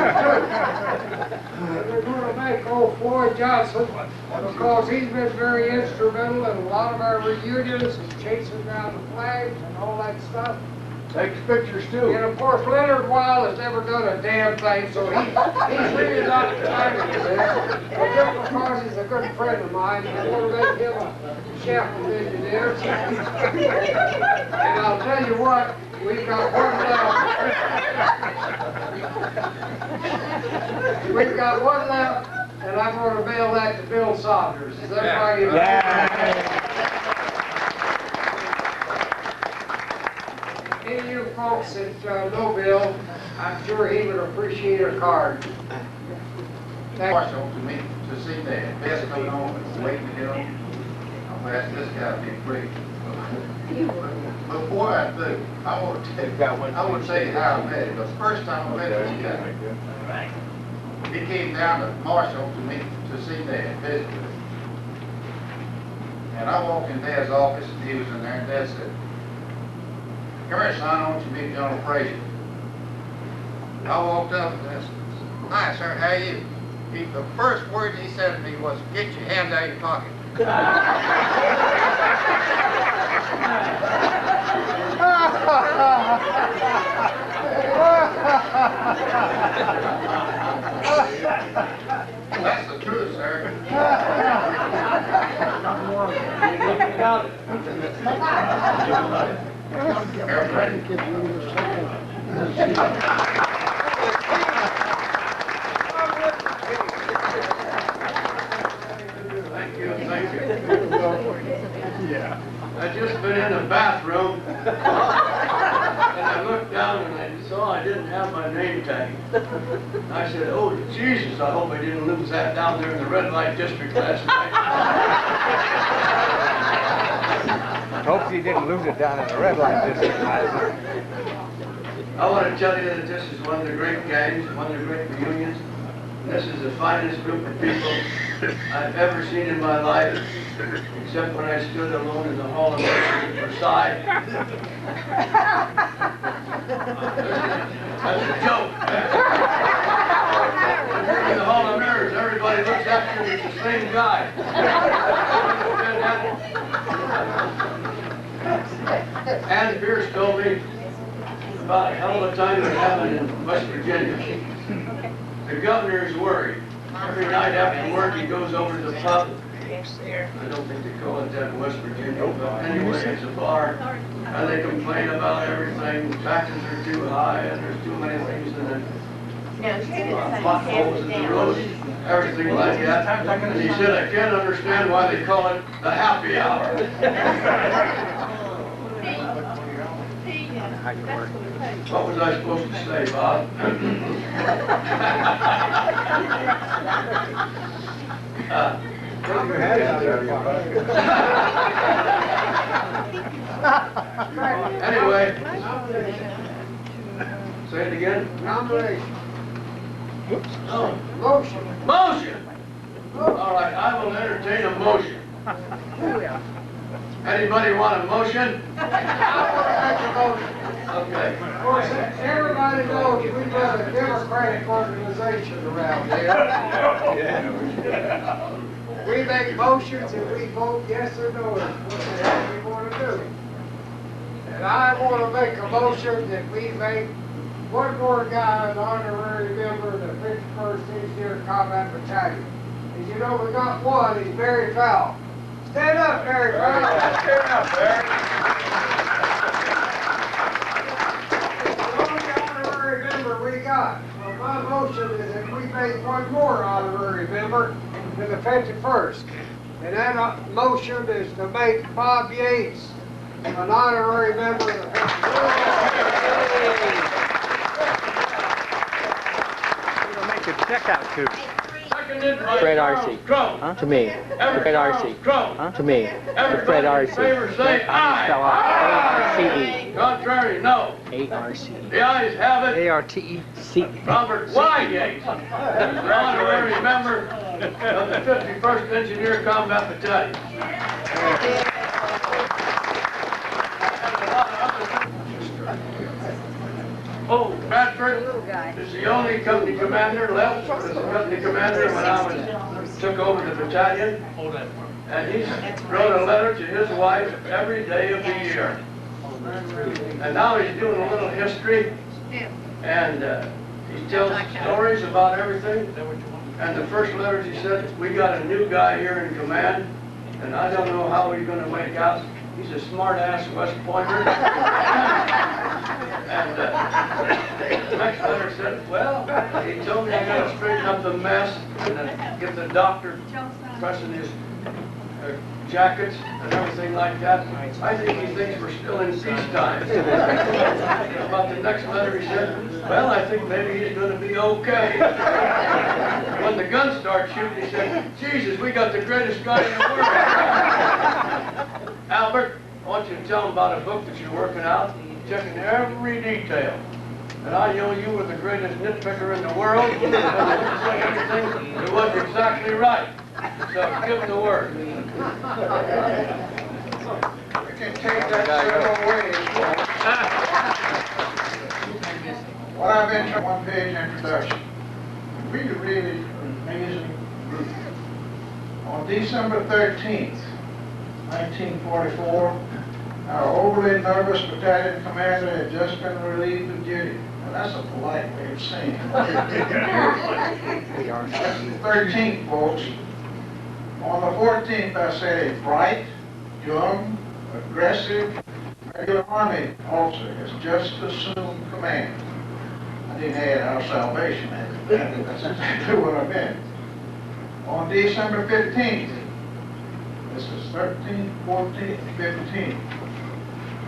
[SPEAKER 11] And we're going to make old Floyd Johnson, because he's been very instrumental in a lot of our reunions and chasing down the flags and all that stuff.
[SPEAKER 5] Takes pictures, too.
[SPEAKER 11] And of course, Leonard Weil has never done a damn thing, so he's really not entitled to this. But just because he's a good friend of mine, I want to make him a chef of engineers. And I'll tell you what, We've got one left. We've got one left, and I'm going to mail that to Bill Saunders. Is that right? Any of you folks that know Bill, I'm sure he would appreciate a card.
[SPEAKER 12] Marshal to me to see that. Best coming on, waiting to get on. I'll ask this guy to be free. Before I do, I want to tell you how I met him. The first time I met this guy, he came down to Marshall to me to see Dad, visit with him. And I walked in Dad's office, and he was in there, and Dad said, "Come here, son, I want you to meet General Frazier." I walked up and I said, "Hi, sir, how are you?" The first word he said to me was, "Get your hand out of your pocket." That's the truth, sir.
[SPEAKER 11] Thank you. Yeah. I just been in the bathroom and I looked down and I saw I didn't have my name tag. I said, "Oh Jesus, I hope I didn't lose that down there in the red light district last night."
[SPEAKER 15] Hope you didn't lose it down in the red light district.
[SPEAKER 11] I want to tell you that this is one of the great gangs, one of the great reunions. This is the finest group of people I've ever seen in my life, except when I stood alone in the Hall of Mirrors at Versailles. That's a joke. In the Hall of Mirrors, everybody looks after you, it's the same guy. Ann Pierce told me about a hell of a time they're having in West Virginia. The governor is worried. Every night after work, he goes over to the pub. I don't think they call it that in West Virginia, but anyway, it's a bar. And they complain about everything. Taxes are too high, and there's too many things in it. Potholes in the road, everything like that. And he said, "I can't understand why they call it the happy hour." What was I supposed to say, Bob? Anyway, say it again. Nomination. Oh,
[SPEAKER 12] motion.
[SPEAKER 11] Motion. All right, I will entertain a motion. Anybody want a motion? Okay. Of course, everybody knows we've got a democratic organization around here. We make motions and we vote yes or no as what the hell we want to do. And I want to make a motion that we make one more guy an honorary member of the 51st Engineer Combat Battalion. And you know we got one, he's Barry Fowle. Stand up, Barry Fowle. Stand up, Barry. We got. Well, my motion is that we make one more honorary member to the 51st. And that motion is to make Bob Yates an honorary member of the 51st.
[SPEAKER 15] You'll make a check out too.
[SPEAKER 1] Fred Arce. To me. Fred Arce. To me. Fred Arce.
[SPEAKER 11] Say aye.
[SPEAKER 1] A-R-C-E.
[SPEAKER 11] Contrary, no.
[SPEAKER 1] A-R-C-E.
[SPEAKER 11] The ayes have it.
[SPEAKER 15] A-R-T-E-C.
[SPEAKER 11] Robert Y. Yates, honorary member of the 51st Engineer Combat Battalion. Oh, Radford is the only company commander left. Was the company commander when I took over the battalion. And he wrote a letter to his wife every day of the year. And now he's doing a little history. And he tells stories about everything. And the first letter he said, "We got a new guy here in command. And I don't know how he's going to make out. He's a smart-ass West Pointer.
[SPEAKER 5] And the next letter said, well, he told me I got to straighten up the mess and then get the doctor pressing his jackets and everything like that. I think he thinks we're still in peacetime. About the next letter he said, well, I think maybe he's going to be okay. When the gun starts shooting, he said, Jesus, we got the greatest guy in the world. Albert, I want you to tell him about a book that you're working out, checking every detail. And I know you were the greatest nitpicker in the world. You didn't say anything that wasn't exactly right. So give him the word.
[SPEAKER 11] We can take that several ways. What I've been trying, one-page introduction. Really amazing group. On December 13th, 1944, our overly nervous battalion commander had just been relieved of duty. Now that's a polite way of saying it. That's the 13th, folks. On the 14th, I said a bright, young, aggressive, regular Army officer has just assumed command. I didn't add our salvation. That's exactly what I meant. On December 15th, this is 13th, 14th, 15th,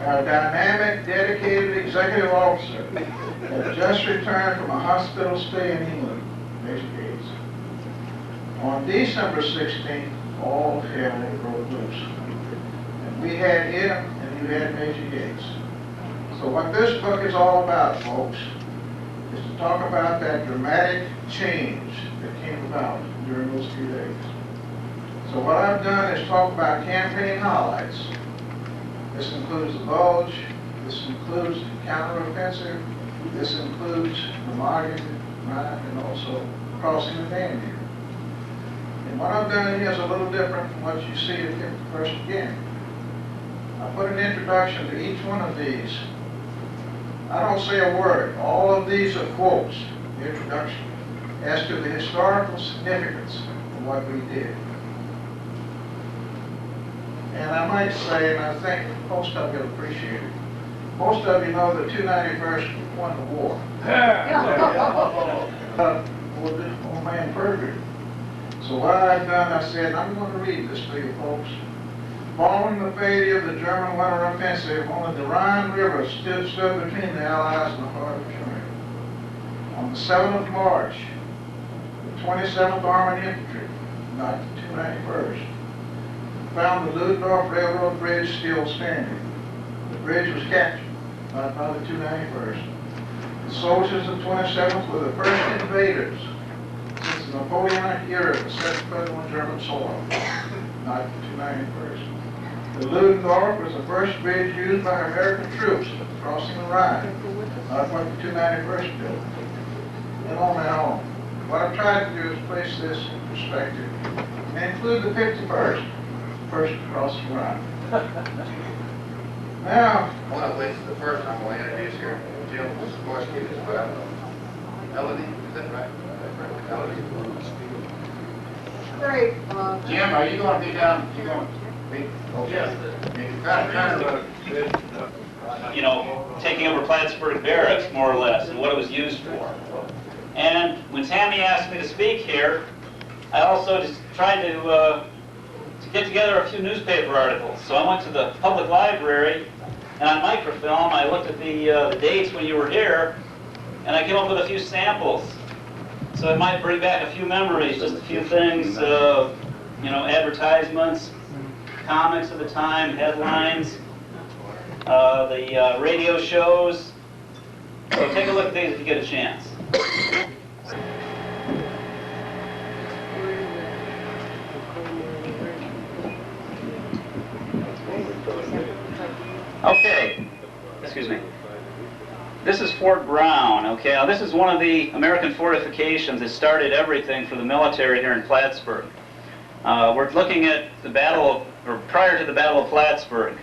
[SPEAKER 11] our dynamic, dedicated executive officer had just returned from a hospital stay in England, Major Gates. On December 16th, all hell broke loose. And we had him, and you had Major Gates. So what this book is all about, folks, is to talk about that dramatic change that came about during those few days. So what I've done is talk about campaign highlights. This includes the Bulge, this includes the counteroffensive, this includes the Margin, Wright, and also crossing the Dandy. And what I've done here is a little different from what you see at 51st again. I put an introduction to each one of these. I don't say a word. All of these are quotes, the introduction, as to the historical significance of what we did. And I might say, and I think most of you will appreciate it, most of you know that 291st won the war. Old man Perjury. So what I've done, I said, I'm going to read this to you folks. Following the failure of the German winter offensive, only the Rhine River stood between the Allies and the heart of Germany. On the 7th of March, the 27th Armored Infantry, not the 291st, found the Ludendorff Railroad Bridge still standing. The bridge was captured, not by the 291st. The soldiers of the 27th were the first invaders since the Napoleonic era to set foot on German soil, not the 291st. The Ludendorff was the first bridge used by American troops crossing the Rhine, not what the 291st built. And on and on. What I've tried to do is place this in perspective and include the 51st, first to cross the Rhine. Now,
[SPEAKER 12] well, this is the first I'm going to introduce here. Jim Sikorsky as well. Melody, is that right? Melody.
[SPEAKER 11] Great.
[SPEAKER 12] Jim, are you going to be down? You going to be? Yes.
[SPEAKER 9] You know, taking over Plattsburgh Barracks, more or less, and what it was used for. And when Tammy asked me to speak here, I also just tried to get together a few newspaper articles. So I went to the public library, and on microfilm, I looked at the dates when you were here, and I came up with a few samples. So it might bring back a few memories, just a few things, you know, advertisements, comics of the time, headlines, the radio shows. So take a look at these if you get a chance. Okay, excuse me. This is Fort Brown, okay? Now this is one of the American fortifications that started everything for the military here in Plattsburgh. We're looking at the battle, or prior to the Battle of Plattsburgh,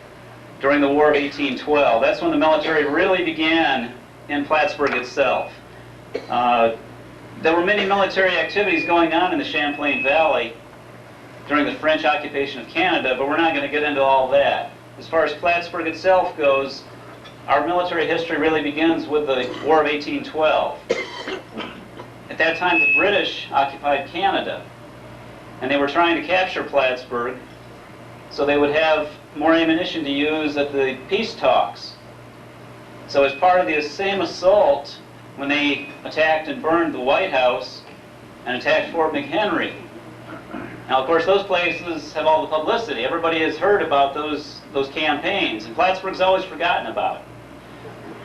[SPEAKER 9] during the War of 1812. That's when the military really began in Plattsburgh itself. There were many military activities going on in the Champlain Valley during the French occupation of Canada, but we're not going to get into all that. As far as Plattsburgh itself goes, our military history really begins with the War of 1812. At that time, the British occupied Canada, and they were trying to capture Plattsburgh so they would have more ammunition to use at the peace talks. So as part of the same assault, when they attacked and burned the White House and attacked Fort McHenry. Now, of course, those places have all the publicity. Everybody has heard about those campaigns, and Plattsburgh's always forgotten about.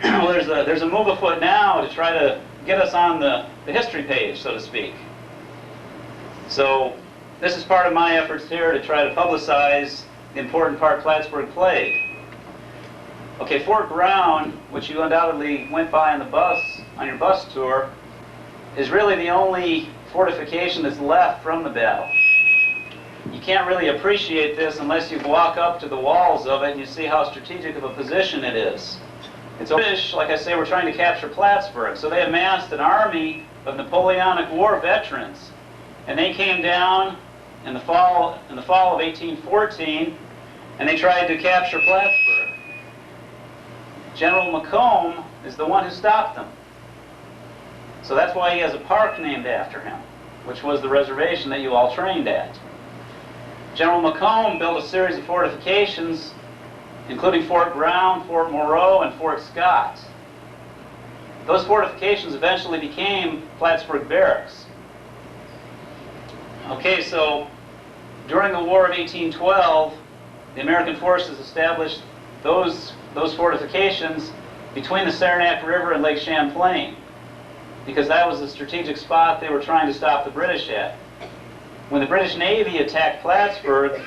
[SPEAKER 9] Well, there's a move afoot now to try to get us on the history page, so to speak. So this is part of my efforts here to try to publicize the important part Plattsburgh played. Okay, Fort Brown, which you undoubtedly went by on the bus, on your bus tour, is really the only fortification that's left from the battle. You can't really appreciate this unless you walk up to the walls of it and you see how strategic of a position it is. It's British, like I say, we're trying to capture Plattsburgh, so they amassed an army of Napoleonic War veterans, and they came down in the fall of 1814, and they tried to capture Plattsburgh. General Macomb is the one who stopped them. So that's why he has a park named after him, which was the reservation that you all trained at. General Macomb built a series of fortifications, including Fort Brown, Fort Moreau, and Fort Scott. Those fortifications eventually became Plattsburgh Barracks. Okay, so during the War of 1812, the American forces established those fortifications between the Saranac River and Lake Champlain, because that was the strategic spot they were trying to stop the British at. When the British Navy attacked Plattsburgh,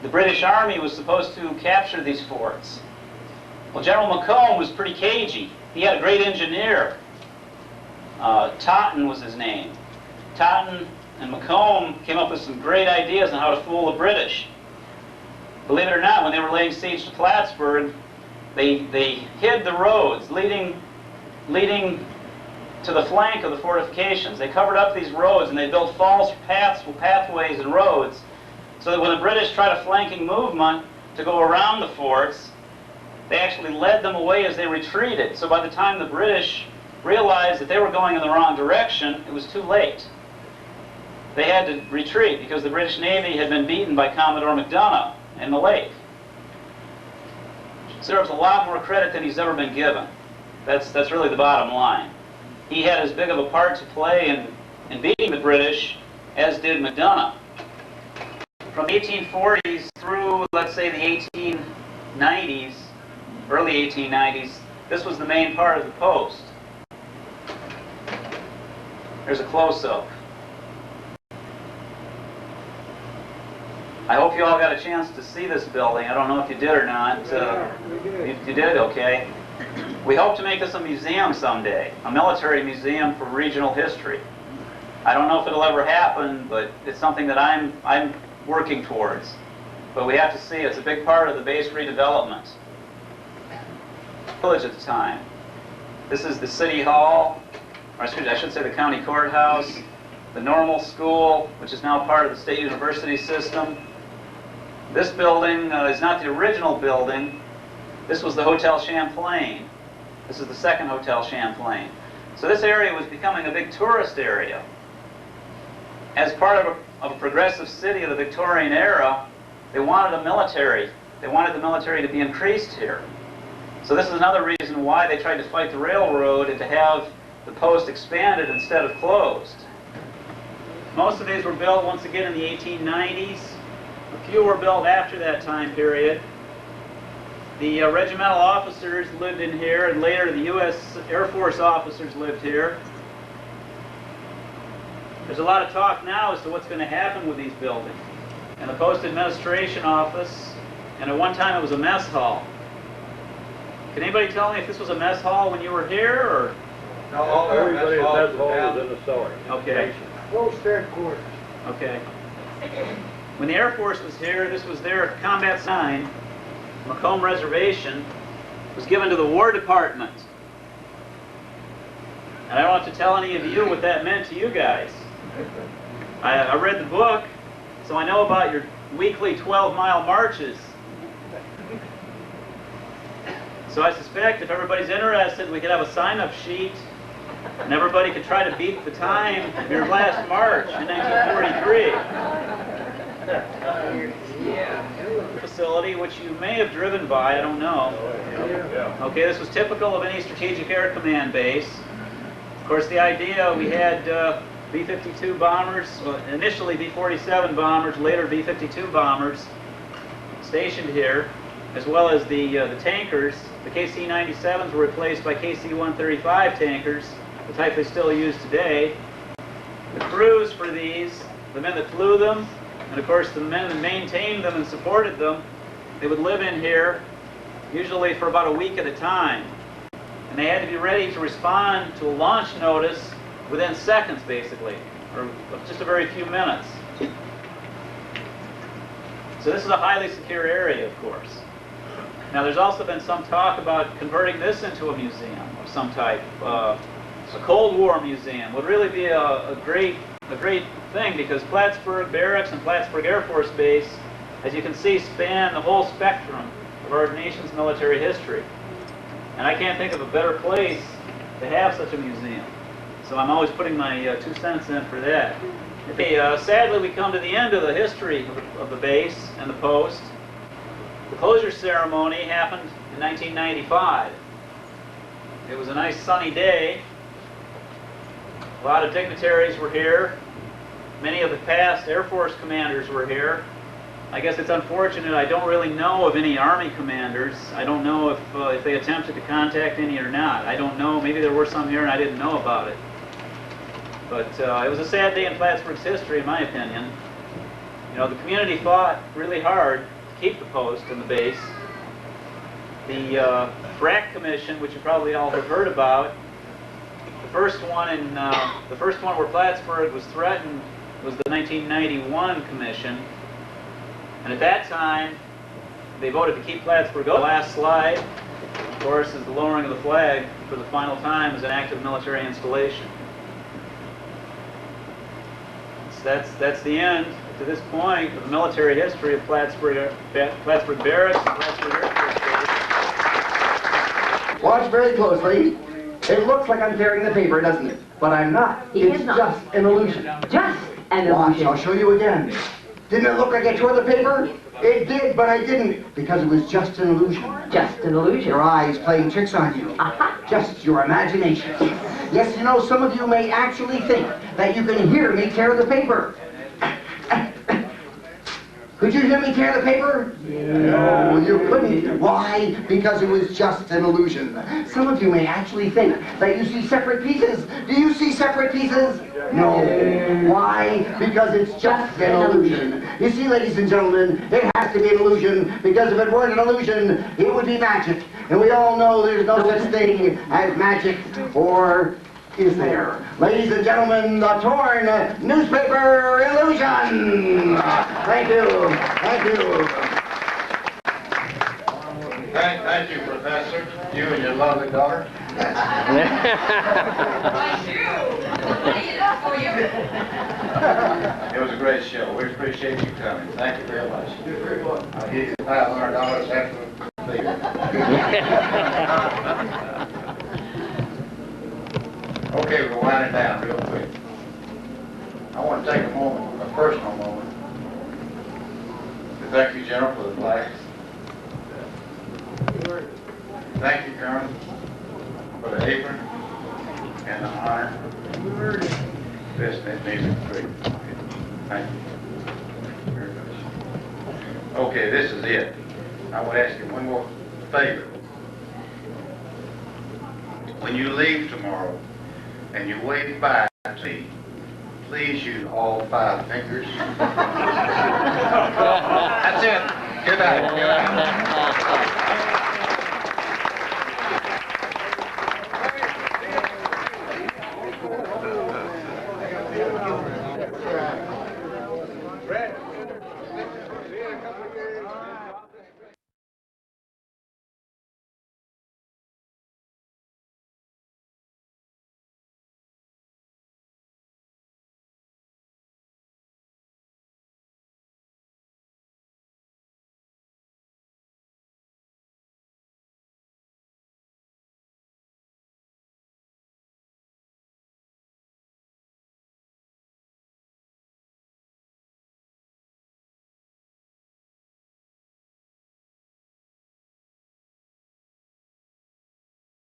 [SPEAKER 9] the British Army was supposed to capture these forts. Well, General Macomb was pretty cagey. He had a great engineer. Totten was his name. Totten and Macomb came up with some great ideas on how to fool the British. Believe it or not, when they were laying siege to Plattsburgh, they hid the roads leading to the flank of the fortifications. They covered up these roads and they built false pathways and roads so that when the British tried a flanking movement to go around the forts, they actually led them away as they retreated. So by the time the British realized that they were going in the wrong direction, it was too late. They had to retreat because the British Navy had been beaten by Commodore McDonough in the lake. So deserves a lot more credit than he's ever been given. That's really the bottom line. He had as big of a part to play in beating the British as did McDonough. From the 1840s through, let's say, the 1890s, early 1890s, this was the main part of the post. There's a close-up. I hope you all got a chance to see this building. I don't know if you did or not. You did? Okay. We hope to make this a museum someday, a military museum for regional history. I don't know if it'll ever happen, but it's something that I'm working towards. But we have to see. It's a big part of the base redevelopment. Village at the time. This is the city hall, or I should say the county courthouse, the normal school, which is now part of the state university system. This building is not the original building. This was the Hotel Champlain. This is the second Hotel Champlain. So this area was becoming a big tourist area. As part of a progressive city of the Victorian era, they wanted a military. They wanted the military to be increased here. So this is another reason why they tried to fight the railroad and to have the post expanded instead of closed. Most of these were built once again in the 1890s. A few were built after that time period. The regimental officers lived in here, and later the U.S. Air Force officers lived here. There's a lot of talk now as to what's going to happen with these buildings. And the Post Administration Office, and at one time it was a mess hall. Can anybody tell me if this was a mess hall when you were here, or?
[SPEAKER 11] No,
[SPEAKER 14] everybody at mess hall was in the cellar.
[SPEAKER 9] Okay.
[SPEAKER 11] Close headquarters.
[SPEAKER 9] Okay. When the Air Force was here, this was their combat sign. Macomb Reservation was given to the War Department. And I don't have to tell any of you what that meant to you guys. I read the book, so I know about your weekly 12-mile marches. So I suspect if everybody's interested, we could have a sign-up sheet, and everybody could try to beat the time here last March in 1943. Facility, which you may have driven by, I don't know. Okay, this was typical of any strategic air command base. Of course, the idea, we had B-52 bombers, well, initially B-47 bombers, later B-52 bombers stationed here, as well as the tankers. The KC-97s were replaced by KC-135 tankers, the type they still use today. The crews for these, the men that flew them, and of course the men that maintained them and supported them, they would live in here, usually for about a week at a time. And they had to be ready to respond to a launch notice within seconds, basically, or just a very few minutes. So this is a highly secure area, of course. Now there's also been some talk about converting this into a museum of some type. A Cold War museum would really be a great thing, because Plattsburgh Barracks and Plattsburgh Air Force Base, as you can see, span the whole spectrum of our nation's military history. And I can't think of a better place to have such a museum. So I'm always putting my 2 cents in for that. Okay, sadly, we come to the end of the history of the base and the post. The closure ceremony happened in 1995. It was a nice sunny day. A lot of dignitaries were here. Many of the past Air Force commanders were here. I guess it's unfortunate, I don't really know of any Army commanders. I don't know if they attempted to contact any or not. I don't know. Maybe there were some here and I didn't know about it. But it was a sad day in Plattsburgh's history, in my opinion. You know, the community fought really hard to keep the post and the base. The BRAC Commission, which you probably all have heard about, the first one where Plattsburgh was threatened was the 1991 Commission. And at that time, they voted to keep Plattsburgh going. The last slide, of course, is the lowering of the flag for the final time as an active military installation. So that's the end, to this point, of the military history of Plattsburgh Barracks and Plattsburgh Air Force Base.
[SPEAKER 20] Watch very closely. It looks like I'm carrying the paper, doesn't it? But I'm not. It's just an illusion. Just an illusion. Watch, I'll show you again. Didn't it look like I tore the paper? It did, but I didn't, because it was just an illusion.
[SPEAKER 21] Just an illusion?
[SPEAKER 20] Your eyes playing tricks on you. Just your imagination. Yes, you know, some of you may actually think that you can hear me tear the paper. Could you hear me tear the paper? No, you couldn't. Why? Because it was just an illusion. Some of you may actually think that you see separate pieces. Do you see separate pieces? No. Why? Because it's just an illusion. You see, ladies and gentlemen, it has to be an illusion, because if it weren't an illusion, it would be magic. And we all know there's no such thing as magic, or is there? Ladies and gentlemen, the torn newspaper illusion! Thank you. Thank you.
[SPEAKER 12] Thank you, Professor. You and your lovely daughter. It was a great show. We appreciate you coming. Thank you very much. I'll give you $500 after the theater. Okay, we're winding down real quick. I want to take a moment, a personal moment, to thank you, General, for the flags. Thank you, Colonel, for the apron and the honor. This needs a great. Thank you very much. Okay, this is it. I would ask you one more favor. When you leave tomorrow and you wave bye to me, please use all 5 fingers. That's it. Good night. Good night.